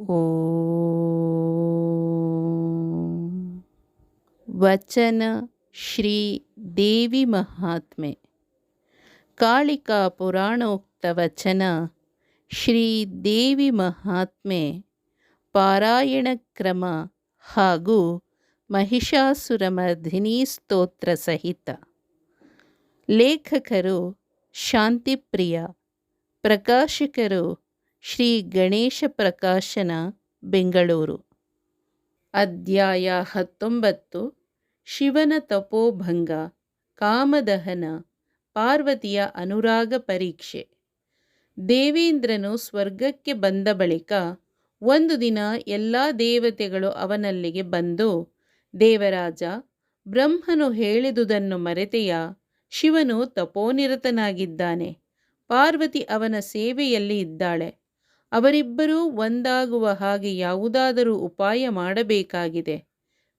ಓಂ. ವಚನ ಶ್ರೀ ದೇವಿ ಮಹಾತ್ಮೆ. ಕಾಳಿಕಾ ಪುರಾಣೋಕ್ತ ವಚನ ಶ್ರೀ ದೇವಿ ಮಹಾತ್ಮೆ ಪಾರಾಯಣ ಕ್ರಮ ಹಾಗೂ ಮಹಿಷಾಸುರಮರ್ಧಿನಿ ಸ್ತೋತ್ರ ಸಹಿತ. ಲೇಖಕರು ಶಾಂತಿಪ್ರಿಯ. ಪ್ರಕಾಶಕರು ಶ್ರೀ ಗಣೇಶ ಪ್ರಕಾಶನ, ಬೆಂಗಳೂರು. ಅಧ್ಯಾಯ 19. ಶಿವನ ತಪೋಭಂಗ, ಕಾಮದಹನ, ಪಾರ್ವತಿಯ ಅನುರಾಗ ಪರೀಕ್ಷೆ. ದೇವೇಂದ್ರನು ಸ್ವರ್ಗಕ್ಕೆ ಬಂದ ಬಳಿಕ ಒಂದು ದಿನ ಎಲ್ಲ ದೇವತೆಗಳು ಅವನಲ್ಲಿಗೆ ಬಂದು, ದೇವರಾಜ, ಬ್ರಹ್ಮನು ಹೇಳಿದುದನ್ನು ಮರೆತೆಯ? ಶಿವನು ತಪೋನಿರತನಾಗಿದ್ದಾನೆ. ಪಾರ್ವತಿ ಅವನ ಸೇವೆಯಲ್ಲಿ ಇದ್ದಾಳೆ. ಅವರಿಬ್ಬರೂ ಒಂದಾಗುವ ಹಾಗೆ ಯಾವುದಾದರೂ ಉಪಾಯ ಮಾಡಬೇಕಾಗಿದೆ.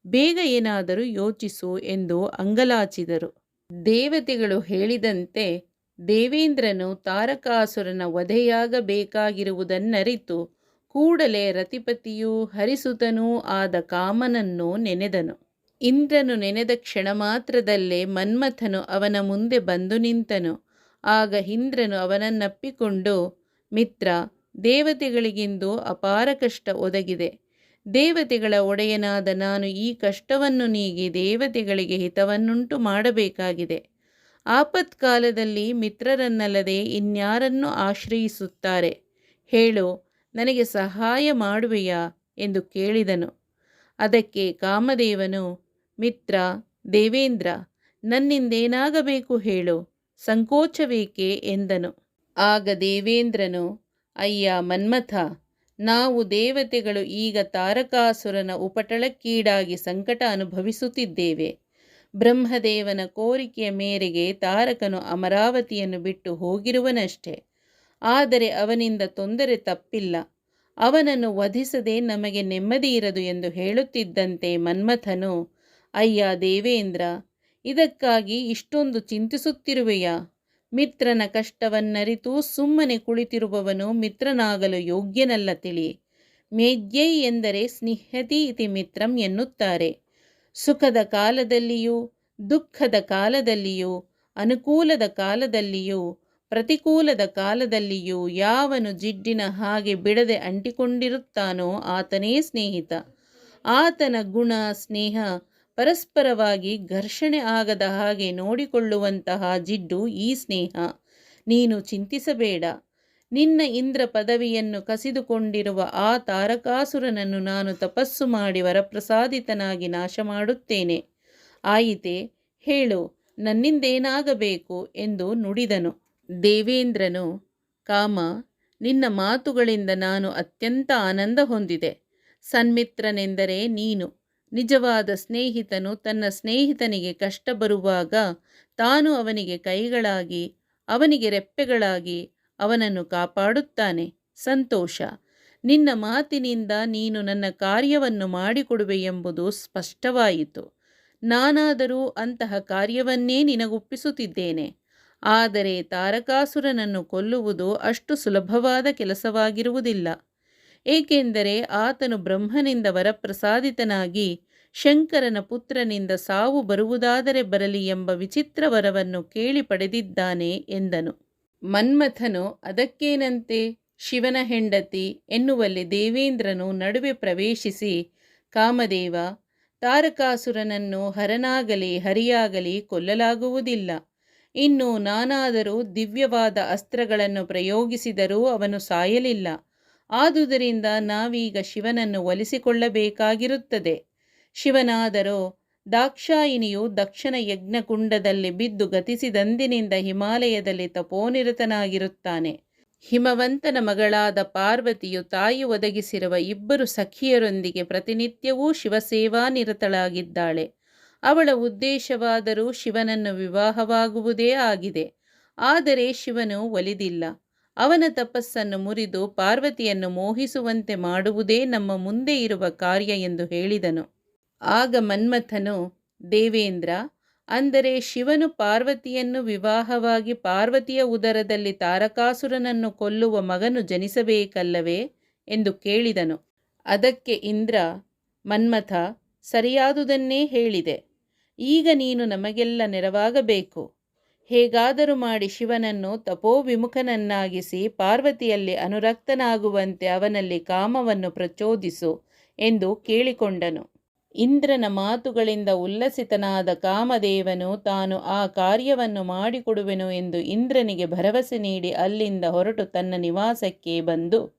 ಬೇಗ ಏನಾದರೂ ಯೋಚಿಸು ಎಂದು ಅಂಗಲಾಚಿದರು. ದೇವತೆಗಳು ಹೇಳಿದಂತೆ ದೇವೇಂದ್ರನು ತಾರಕಾಸುರನ ವಧೆಯಾಗಬೇಕಾಗಿರುವುದನ್ನರಿತು ಕೂಡಲೇ ರತಿಪತಿಯೂ ಹರಿಸುತನೂ ಆದ ಕಾಮನನ್ನು ನೆನೆದನು. ಇಂದ್ರನು ನೆನೆದ ಕ್ಷಣ ಮಾತ್ರದಲ್ಲೇ ಮನ್ಮಥನು ಅವನ ಮುಂದೆ ಬಂದು ನಿಂತನು. ಆಗ ಇಂದ್ರನು ಅವನನ್ನಪ್ಪಿಕೊಂಡು, ಮಿತ್ರ, ದೇವತೆಗಳಿಗಿಂದು ಅಪಾರ ಕಷ್ಟ ಒದಗಿದೆ. ದೇವತೆಗಳ ಒಡೆಯನಾದ ನಾನು ಈ ಕಷ್ಟವನ್ನು ನೀಗಿ ದೇವತೆಗಳಿಗೆ ಹಿತವನ್ನುಂಟು ಮಾಡಬೇಕಾಗಿದೆ. ಆಪತ್ಕಾಲದಲ್ಲಿ ಮಿತ್ರರನ್ನಲ್ಲದೆ ಇನ್ಯಾರನ್ನು ಆಶ್ರಯಿಸುತ್ತಾರೆ? ಹೇಳು, ನನಗೆ ಸಹಾಯ ಮಾಡುವೆಯಾ ಎಂದು ಕೇಳಿದನು. ಅದಕ್ಕೆ ಕಾಮದೇವನು, ಮಿತ್ರ ದೇವೇಂದ್ರ, ನನ್ನಿಂದೇನಾಗಬೇಕು ಹೇಳು, ಸಂಕೋಚವೇಕೆ ಎಂದನು. ಆಗ ದೇವೇಂದ್ರನು, ಅಯ್ಯ ಮನ್ಮಥ, ನಾವು ದೇವತೆಗಳು ಈಗ ತಾರಕಾಸುರನ ಉಪಟಳಕ್ಕೀಡಾಗಿ ಸಂಕಟ ಅನುಭವಿಸುತ್ತಿದ್ದೇವೆ. ಬ್ರಹ್ಮದೇವನ ಕೋರಿಕೆಯ ಮೇರೆಗೆ ತಾರಕನು ಅಮರಾವತಿಯನ್ನು ಬಿಟ್ಟು ಹೋಗಿರುವನಷ್ಟೇ. ಆದರೆ ಅವನಿಂದ ತೊಂದರೆ ತಪ್ಪಿಲ್ಲ. ಅವನನ್ನು ವಧಿಸದೆ ನಮಗೆ ನೆಮ್ಮದಿ ಇರದು ಎಂದು ಹೇಳುತ್ತಿದ್ದಂತೆ ಮನ್ಮಥನು, ಅಯ್ಯ ದೇವೇಂದ್ರ, ಇದಕ್ಕಾಗಿ ಇಷ್ಟೊಂದು ಚಿಂತಿಸುತ್ತಿರುವೆಯಾ? ಮಿತ್ರನ ಕಷ್ಟವನ್ನರಿತು ಸುಮ್ಮನೆ ಕುಳಿತಿರುವವನು ಮಿತ್ರನಾಗಲು ಯೋಗ್ಯನಲ್ಲ ತಿಳಿ. ಮೇಜ್ಯೈ ಎಂದರೆ ಸ್ನಿಹ್ಯತಿ ಇತಿ ಮಿತ್ರಂ ಎನ್ನುತ್ತಾರೆ. ಸುಖದ ಕಾಲದಲ್ಲಿಯೂ ದುಃಖದ ಕಾಲದಲ್ಲಿಯೂ ಅನುಕೂಲದ ಕಾಲದಲ್ಲಿಯೂ ಪ್ರತಿಕೂಲದ ಕಾಲದಲ್ಲಿಯೂ ಯಾವನು ಜಿಡ್ಡಿನ ಹಾಗೆ ಬಿಡದೆ ಅಂಟಿಕೊಂಡಿರುತ್ತಾನೋ ಆತನೇ ಸ್ನೇಹಿತ. ಆತನ ಗುಣ ಸ್ನೇಹ ಪರಸ್ಪರವಾಗಿ ಘರ್ಷಣೆ ಆಗದ ಹಾಗೆ ನೋಡಿಕೊಳ್ಳುವಂತಹ ಜಿಡ್ಡು ಈ ಸ್ನೇಹ. ನೀನು ಚಿಂತಿಸಬೇಡ. ನಿನ್ನ ಇಂದ್ರ ಪದವಿಯನ್ನು ಕಸಿದುಕೊಂಡಿರುವ ಆ ತಾರಕಾಸುರನನ್ನು ನಾನು ತಪಸ್ಸು ಮಾಡಿ ವರಪ್ರಸಾದಿತನಾಗಿ ನಾಶ ಮಾಡುತ್ತೇನೆ. ಆಯಿತೆ, ಹೇಳು, ನನ್ನಿಂದೇನಾಗಬೇಕು ಎಂದು ನುಡಿದನು. ದೇವೇಂದ್ರನು, ಕಾಮ, ನಿನ್ನ ಮಾತುಗಳಿಂದ ನಾನು ಅತ್ಯಂತ ಆನಂದ ಹೊಂದಿದೆ. ಸನ್ಮಿತ್ರನೆಂದರೆ ನೀನು. ನಿಜವಾದ ಸ್ನೇಹಿತನು ತನ್ನ ಸ್ನೇಹಿತನಿಗೆ ಕಷ್ಟ ಬರುವಾಗ ತಾನು ಅವನಿಗೆ ಕೈಗಳಾಗಿ, ಅವನಿಗೆ ರೆಪ್ಪೆಗಳಾಗಿ ಅವನನ್ನು ಕಾಪಾಡುತ್ತಾನೆ. ಸಂತೋಷ. ನಿನ್ನ ಮಾತಿನಿಂದ ನೀನು ನನ್ನ ಕಾರ್ಯವನ್ನು ಮಾಡಿಕೊಡುವೆಯೆಂಬುದು ಸ್ಪಷ್ಟವಾಯಿತು. ನಾನಾದರೂ ಅಂತಹ ಕಾರ್ಯವನ್ನೇ ನಿನಗೊಪ್ಪಿಸುತ್ತಿದ್ದೇನೆ. ಆದರೆ ತಾರಕಾಸುರನನ್ನು ಕೊಲ್ಲುವುದು ಅಷ್ಟು ಸುಲಭವಾದ ಕೆಲಸವಾಗಿರುವುದಿಲ್ಲ. ಏಕೆಂದರೆ ಆತನು ಬ್ರಹ್ಮನಿಂದ ವರಪ್ರಸಾದಿತನಾಗಿ ಶಂಕರನ ಪುತ್ರನಿಂದ ಸಾವು ಬರುವುದಾದರೆ ಬರಲಿ ಎಂಬ ವಿಚಿತ್ರ ವರವನ್ನು ಕೇಳಿ ಪಡೆದಿದ್ದಾನೆ ಎಂದನು. ಮನ್ಮಥನು, ಅದಕ್ಕೇನಂತೆ, ಶಿವನ ಹೆಂಡತಿ ಎನ್ನುವಲ್ಲಿ ದೇವೇಂದ್ರನು ನಡುವೆ ಪ್ರವೇಶಿಸಿ, ಕಾಮದೇವ, ತಾರಕಾಸುರನನ್ನು ಹರನಾಗಲಿ ಹರಿಯಾಗಲಿ ಕೊಲ್ಲಲಾಗುವುದಿಲ್ಲ. ಇನ್ನು ನಾನಾದರೂ ದಿವ್ಯವಾದ ಅಸ್ತ್ರಗಳನ್ನು ಪ್ರಯೋಗಿಸಿದರೂ ಅವನು ಸಾಯಲಿಲ್ಲ. ಆದುದರಿಂದ ನಾವೀಗ ಶಿವನನ್ನು ಒಲಿಸಿಕೊಳ್ಳಬೇಕಾಗಿರುತ್ತದೆ. ಶಿವನಾದರೋ ದಾಕ್ಷಾಯಿನಿಯು ದಕ್ಷನ ಯಜ್ಞಕುಂಡದಲ್ಲಿ ಬಿದ್ದು ಗತಿಸಿದಂದಿನಿಂದ ಹಿಮಾಲಯದಲ್ಲಿ ತಪೋನಿರತನಾಗಿರುತ್ತಾನೆ. ಹಿಮವಂತನ ಮಗಳಾದ ಪಾರ್ವತಿಯು ತಾಯಿ ಒದಗಿಸಿರುವ ಇಬ್ಬರು ಸಖಿಯರೊಂದಿಗೆ ಪ್ರತಿನಿತ್ಯವೂ ಶಿವಸೇವಾನಿರತಳಾಗಿದ್ದಾಳೆ. ಅವಳ ಉದ್ದೇಶವಾದರೂ ಶಿವನನ್ನು ವಿವಾಹವಾಗುವುದೇ ಆಗಿದೆ. ಆದರೆ ಶಿವನು ಒಲಿದಿಲ್ಲ. ಅವನ ತಪಸ್ಸನ್ನು ಮುರಿದು ಪಾರ್ವತಿಯನ್ನು ಮೋಹಿಸುವಂತೆ ಮಾಡುವುದೇ ನಮ್ಮ ಮುಂದೆ ಇರುವ ಕಾರ್ಯ ಎಂದು ಹೇಳಿದನು. ಆಗ ಮನ್ಮಥನು, ದೇವೇಂದ್ರ, ಅಂದರೆ ಶಿವನು ಪಾರ್ವತಿಯನ್ನು ವಿವಾಹವಾಗಿ ಪಾರ್ವತಿಯ ಉದರದಲ್ಲಿ ತಾರಕಾಸುರನನ್ನು ಕೊಲ್ಲುವ ಮಗನು ಜನಿಸಬೇಕಲ್ಲವೇ ಎಂದು ಕೇಳಿದನು. ಅದಕ್ಕೆ ಇಂದ್ರ, ಮನ್ಮಥ ಸರಿಯಾದುದನ್ನೇ ಹೇಳಿದೆ. ಈಗ ನೀನು ನಮಗೆಲ್ಲ ನೆರವಾಗಬೇಕು. ಹೇಗಾದರೂ ಮಾಡಿ ಶಿವನನ್ನು ತಪೋವಿಮುಖನನ್ನಾಗಿಸಿ ಪಾರ್ವತಿಯಲ್ಲಿ ಅನುರಕ್ತನಾಗುವಂತೆ ಅವನಲ್ಲಿ ಕಾಮವನ್ನು ಪ್ರಚೋದಿಸು ಎಂದು ಕೇಳಿಕೊಂಡನು. ಇಂದ್ರನ ಮಾತುಗಳಿಂದ ಉಲ್ಲಸಿತನಾದ ಕಾಮದೇವನು ತಾನು ಆ ಕಾರ್ಯವನ್ನು ಮಾಡಿಕೊಡುವೆನು ಎಂದು ಇಂದ್ರನಿಗೆ ಭರವಸೆ ನೀಡಿ ಅಲ್ಲಿಂದ ಹೊರಟು ತನ್ನ ನಿವಾಸಕ್ಕೆ ಬಂದು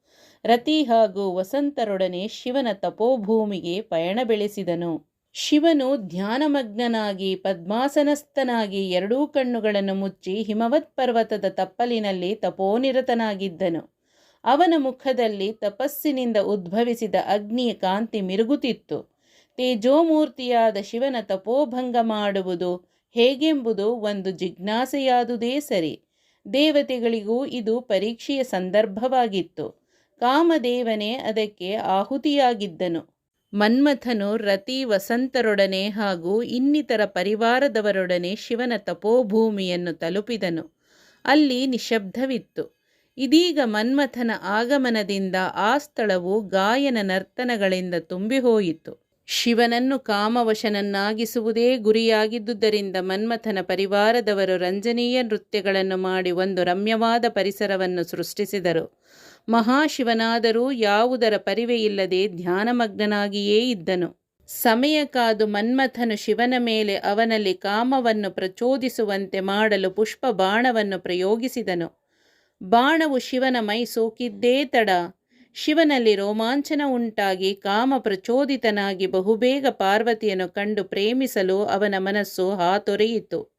ರತಿ ಹಾಗೂ ವಸಂತರೊಡನೆ ಶಿವನ ತಪೋಭೂಮಿಗೆ ಪಯಣ ಬೆಳೆಸಿದನು. ಶಿವನು ಧ್ಯಾನಮಗ್ನನಾಗಿ ಪದ್ಮಾಸನಸ್ಥನಾಗಿ ಎರಡೂ ಕಣ್ಣುಗಳನ್ನು ಮುಚ್ಚಿ ಹಿಮವತ್ ಪರ್ವತದ ತಪ್ಪಲಿನಲ್ಲಿ ತಪೋನಿರತನಾಗಿದ್ದನು. ಅವನ ಮುಖದಲ್ಲಿ ತಪಸ್ಸಿನಿಂದ ಉದ್ಭವಿಸಿದ ಅಗ್ನಿಯ ಕಾಂತಿ ಮಿರುಗುತ್ತಿತ್ತು. ತೇಜೋಮೂರ್ತಿಯಾದ ಶಿವನ ತಪೋಭಂಗ ಮಾಡುವುದು ಹೇಗೆಂಬುದು ಒಂದು ಜಿಜ್ಞಾಸೆಯಾದುದೇ ಸರಿ. ದೇವತೆಗಳಿಗೂ ಇದು ಪರೀಕ್ಷೆಯ ಸಂದರ್ಭವಾಗಿತ್ತು. ಕಾಮದೇವನೇ ಅದಕ್ಕೆ ಆಹುತಿಯಾಗಿದ್ದನು. ಮನ್ಮಥನು ರತಿ ವಸಂತರೊಡನೆ ಹಾಗೂ ಇನ್ನಿತರ ಪರಿವಾರದವರೊಡನೆ ಶಿವನ ತಪೋಭೂಮಿಯನ್ನು ತಲುಪಿದನು. ಅಲ್ಲಿ ನಿಶಬ್ದವಿತ್ತು. ಇದೀಗ ಮನ್ಮಥನ ಆಗಮನದಿಂದ ಆ ಸ್ಥಳವು ಗಾಯನ ನರ್ತನಗಳಿಂದ ತುಂಬಿಹೋಯಿತು. ಶಿವನನ್ನು ಕಾಮವಶನನ್ನಾಗಿಸುವುದೇ ಗುರಿಯಾಗಿದ್ದುದರಿಂದ ಮನ್ಮಥನ ಪರಿವಾರದವರು ರಂಜನೀಯ ನೃತ್ಯಗಳನ್ನು ಮಾಡಿ ಒಂದು ರಮ್ಯವಾದ ಪರಿಸರವನ್ನು ಸೃಷ್ಟಿಸಿದರು. ಮಹಾಶಿವನಾದರೂ ಯಾವುದರ ಪರಿವೆಯಿಲ್ಲದೆ ಧ್ಯಾನಮಗ್ನನಾಗಿಯೇ ಇದ್ದನು. ಸಮಯ ಕಾದು ಮನ್ಮಥನು ಶಿವನ ಮೇಲೆ ಅವನಲ್ಲಿ ಕಾಮವನ್ನು ಪ್ರಚೋದಿಸುವಂತೆ ಮಾಡಲು ಪುಷ್ಪ ಬಾಣವನ್ನು ಪ್ರಯೋಗಿಸಿದನು. ಬಾಣವು ಶಿವನ ಮೈ ಸೋಕಿದ್ದೇ ತಡ ಶಿವನಲ್ಲಿ ರೋಮಾಂಚನ ಉಂಟಾಗಿ ಕಾಮ ಪ್ರಚೋದಿತನಾಗಿ ಬಹುಬೇಗ ಪಾರ್ವತಿಯನ್ನು ಕಂಡು ಪ್ರೇಮಿಸಲು ಅವನ ಮನಸ್ಸು ಹಾತೊರೆಯಿತು.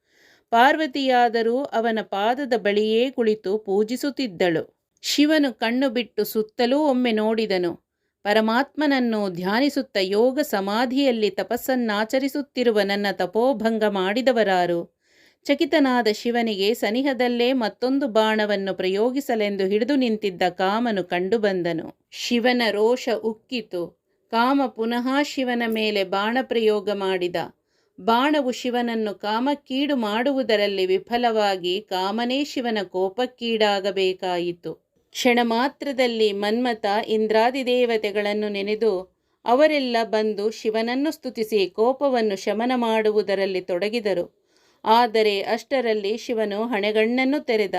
ಪಾರ್ವತಿಯಾದರೂ ಅವನ ಪಾದದ ಬಳಿಯೇ ಕುಳಿತು ಪೂಜಿಸುತ್ತಿದ್ದಳು. ಶಿವನು ಕಣ್ಣು ಬಿಟ್ಟು ಸುತ್ತಲೂ ಒಮ್ಮೆ ನೋಡಿದನು. ಪರಮಾತ್ಮನನ್ನು ಧ್ಯಾನಿಸುತ್ತ ಯೋಗ ಸಮಾಧಿಯಲ್ಲಿ ತಪಸ್ಸನ್ನಾಚರಿಸುತ್ತಿರುವ ನನ್ನ ತಪೋಭಂಗ ಮಾಡಿದವರಾರು? ಚಕಿತನಾದ ಶಿವನಿಗೆ ಸನಿಹದಲ್ಲೇ ಮತ್ತೊಂದು ಬಾಣವನ್ನು ಪ್ರಯೋಗಿಸಲೆಂದು ಹಿಡಿದು ನಿಂತಿದ್ದ ಕಾಮನು ಕಂಡುಬಂದನು. ಶಿವನ ರೋಷ ಉಕ್ಕಿತು. ಕಾಮ ಪುನಃ ಶಿವನ ಮೇಲೆ ಬಾಣ ಪ್ರಯೋಗ ಮಾಡಿದ. ಬಾಣವು ಶಿವನನ್ನು ಕಾಮಕ್ಕೀಡು ಮಾಡುವುದರಲ್ಲಿ ವಿಫಲವಾಗಿ ಕಾಮನೇ ಶಿವನ ಕೋಪಕ್ಕೀಡಾಗಬೇಕಾಯಿತು. ಕ್ಷಣ ಮಾತ್ರದಲ್ಲಿ ಮನ್ಮಥ ಇಂದ್ರಾದಿದೇವತೆಗಳನ್ನು ನೆನೆದು ಅವರೆಲ್ಲ ಬಂದು ಶಿವನನ್ನು ಸ್ತುತಿಸಿ ಕೋಪವನ್ನು ಶಮನ ಮಾಡುವುದರಲ್ಲಿ ತೊಡಗಿದರು. ಆದರೆ ಅಷ್ಟರಲ್ಲಿ ಶಿವನು ಹಣೆಗಣ್ಣನ್ನು ತೆರೆದ.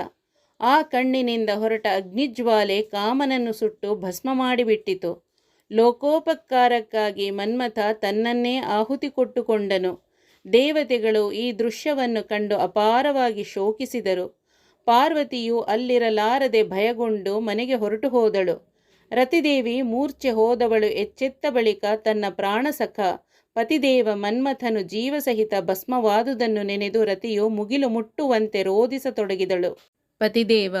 ಆ ಕಣ್ಣಿನಿಂದ ಹೊರಟ ಅಗ್ನಿಜ್ವಾಲೆ ಕಾಮನನ್ನು ಸುಟ್ಟು ಭಸ್ಮ ಮಾಡಿಬಿಟ್ಟಿತು. ಲೋಕೋಪಕಾರಕ್ಕಾಗಿ ಮನ್ಮಥ ತನ್ನನ್ನೇ ಆಹುತಿ ಕೊಟ್ಟುಕೊಂಡನು. ದೇವತೆಗಳು ಈ ದೃಶ್ಯವನ್ನು ಕಂಡು ಅಪಾರವಾಗಿ ಶೋಕಿಸಿದರು. ಪಾರ್ವತಿಯು ಅಲ್ಲಿರಲಾರದೆ ಭಯಗೊಂಡು ಮನೆಗೆ ಹೊರಟು ಹೋದಳು. ರತಿದೇವಿ ಮೂರ್ಛೆ ಹೋದವಳು ಎಚ್ಚೆತ್ತ ಬಳಿಕ ತನ್ನ ಪ್ರಾಣಸಖ ಪತಿದೇವ ಮನ್ಮಥನು ಜೀವಸಹಿತ ಭಸ್ಮವಾದುದನ್ನು ನೆನೆದು ರತಿಯು ಮುಗಿಲು ಮುಟ್ಟುವಂತೆ ರೋಧಿಸತೊಡಗಿದಳು. ಪತಿದೇವ,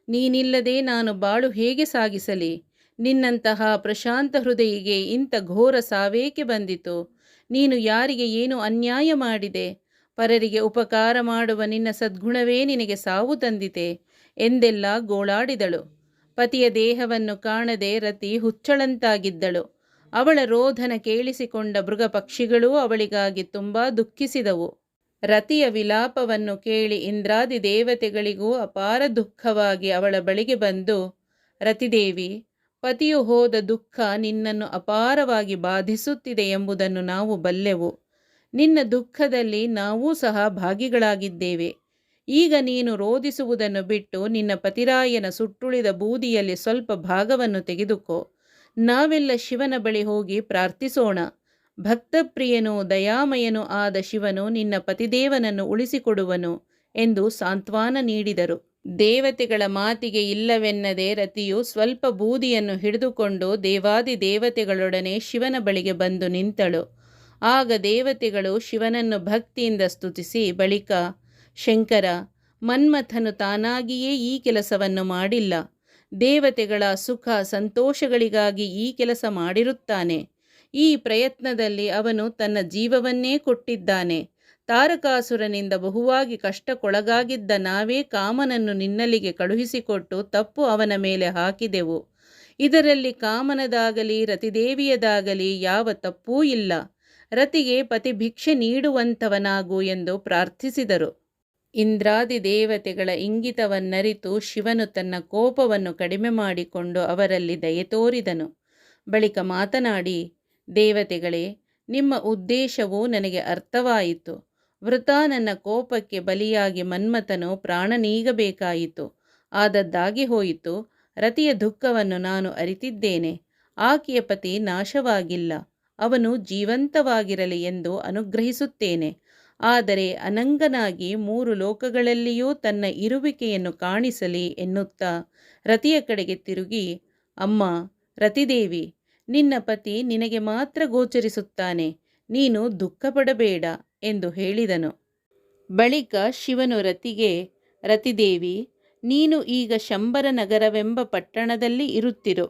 ನೀನಿಲ್ಲದೆ ನಾನು ಬಾಳು ಹೇಗೆ ಸಾಗಿಸಲಿ? ನಿನ್ನಂತಹ ಪ್ರಶಾಂತ ಹೃದಯಿಗೆ ಇಂಥ ಘೋರ ಸಾವೇಕೆ ಬಂದಿತು? ನೀನು ಯಾರಿಗೆ ಏನು ಅನ್ಯಾಯ ಮಾಡಿದೆ? ಪರರಿಗೆ ಉಪಕಾರ ಮಾಡುವ ನಿನ್ನ ಸದ್ಗುಣವೇ ನಿನಗೆ ಸಾವು ತಂದಿತೆ ಎಂದೆಲ್ಲ ಗೋಳಾಡಿದಳು. ಪತಿಯ ದೇಹವನ್ನು ಕಾಣದೆ ರತಿ ಹುಚ್ಚಳಂತಾಗಿದ್ದಳು. ಅವಳ ರೋಧನ ಕೇಳಿಸಿಕೊಂಡ ಮೃಗ ಪಕ್ಷಿಗಳೂ ಅವಳಿಗಾಗಿ ತುಂಬಾ ದುಃಖಿಸಿದವು. ರತಿಯ ವಿಲಾಪವನ್ನು ಕೇಳಿ ಇಂದ್ರಾದಿ ದೇವತೆಗಳಿಗೂ ಅಪಾರ ದುಃಖವಾಗಿ ಅವಳ ಬಳಿಗೆ ಬಂದು, ರತಿದೇವಿ, ಪತಿಯು ಹೋದ ದುಃಖ ನಿನ್ನನ್ನು ಅಪಾರವಾಗಿ ಬಾಧಿಸುತ್ತಿದೆ ಎಂಬುದನ್ನು ನಾವು ಬಲ್ಲೆವು. ನಿನ್ನ ದುಃಖದಲ್ಲಿ ನಾವೂ ಸಹ ಭಾಗಿಗಳಾಗಿದ್ದೇವೆ. ಈಗ ನೀನು ರೋಧಿಸುವುದನ್ನು ಬಿಟ್ಟು ನಿನ್ನ ಪತಿರಾಯನ ಸುಟ್ಟುಳಿದ ಬೂದಿಯಲ್ಲಿ ಸ್ವಲ್ಪ ಭಾಗವನ್ನು ತೆಗೆದುಕೋ. ನಾವೆಲ್ಲ ಶಿವನ ಬಳಿ ಹೋಗಿ ಪ್ರಾರ್ಥಿಸೋಣ. ಭಕ್ತಪ್ರಿಯನೂ ದಯಾಮಯನೂ ಆದ ಶಿವನು ನಿನ್ನ ಪತಿದೇವನನ್ನು ಉಳಿಸಿಕೊಡುವನು ಎಂದು ಸಾಂತ್ವನ ನೀಡಿದರು. ದೇವತೆಗಳ ಮಾತಿಗೆ ಇಲ್ಲವೆನ್ನದೆ ರತಿಯು ಸ್ವಲ್ಪ ಬೂದಿಯನ್ನು ಹಿಡಿದುಕೊಂಡು ದೇವಾದಿ ದೇವತೆಗಳೊಡನೆ ಶಿವನ ಬಳಿಗೆ ಬಂದು ನಿಂತಳು. ಆಗ ದೇವತೆಗಳು ಶಿವನನ್ನು ಭಕ್ತಿಯಿಂದ ಸ್ತುತಿಸಿ ಬಳಿಕ, ಶಂಕರ, ಮನ್ಮಥನು ತಾನಾಗಿಯೇ ಈ ಕೆಲಸವನ್ನು ಮಾಡಿಲ್ಲ. ದೇವತೆಗಳ ಸುಖ ಸಂತೋಷಗಳಿಗಾಗಿ ಈ ಕೆಲಸ ಮಾಡಿರುತ್ತಾನೆ. ಈ ಪ್ರಯತ್ನದಲ್ಲಿ ಅವನು ತನ್ನ ಜೀವವನ್ನೇ ಕೊಟ್ಟಿದ್ದಾನೆ. ತಾರಕಾಸುರನಿಂದ ಬಹುವಾಗಿ ಕಷ್ಟಕ್ಕೊಳಗಾಗಿದ್ದ ನಾವೇ ಕಾಮನನ್ನು ನಿನ್ನಲ್ಲಿಗೆ ಕಳುಹಿಸಿಕೊಟ್ಟು ತಪ್ಪು ಅವನ ಮೇಲೆ ಹಾಕಿದೆವು. ಇದರಲ್ಲಿ ಕಾಮನದಾಗಲಿ ರತಿದೇವಿಯದಾಗಲಿ ಯಾವ ತಪ್ಪೂ ಇಲ್ಲ. ರತಿಗೆ ಪತಿ ಭಿಕ್ಷೆ ನೀಡುವಂಥವನಾಗು ಎಂದು ಪ್ರಾರ್ಥಿಸಿದರು. ಇಂದ್ರಾದಿ ದೇವತೆಗಳ ಇಂಗಿತವನ್ನರಿತು ಶಿವನು ತನ್ನ ಕೋಪವನ್ನು ಕಡಿಮೆ ಮಾಡಿಕೊಂಡು ಅವರಲ್ಲಿ ದಯೆ ತೋರಿದನು. ಬಳಿಕ ಮಾತನಾಡಿ, ದೇವತೆಗಳೇ, ನಿಮ್ಮ ಉದ್ದೇಶವು ನನಗೆ ಅರ್ಥವಾಯಿತು. ವೃಥ ನನ್ನ ಕೋಪಕ್ಕೆ ಬಲಿಯಾಗಿ ಮನ್ಮಥನು ಪ್ರಾಣ ನೀಗಬೇಕಾಯಿತು. ಆದದ್ದಾಗಿ ಹೋಯಿತು. ರತಿಯ ದುಃಖವನ್ನು ನಾನು ಅರಿತಿದ್ದೇನೆ. ಆಕೆಯ ಪತಿ ನಾಶವಾಗಿಲ್ಲ, ಅವನು ಜೀವಂತವಾಗಿರಲಿ ಎಂದು ಅನುಗ್ರಹಿಸುತ್ತೇನೆ. ಆದರೆ ಅನಂಗನಾಗಿ 3 ಲೋಕಗಳಲ್ಲಿಯೂ ತನ್ನ ಇರುವಿಕೆಯನ್ನು ಕಾಣಿಸಲಿ ಎನ್ನುತ್ತಾ ರತಿಯ ಕಡೆಗೆ ತಿರುಗಿ, ಅಮ್ಮ ರತಿದೇವಿ, ನಿನ್ನ ಪತಿ ನಿನಗೆ ಮಾತ್ರ ಗೋಚರಿಸುತ್ತಾನೆ, ನೀನು ದುಃಖಪಡಬೇಡ ಎಂದು ಹೇಳಿದನು. ಬಳಿಕ ಶಿವನು ರತಿಗೆ, ರತಿದೇವಿ, ನೀನು ಈಗ ಶಂಬರ ನಗರವೆಂಬ ಪಟ್ಟಣದಲ್ಲಿ ಇರುತ್ತಿರು.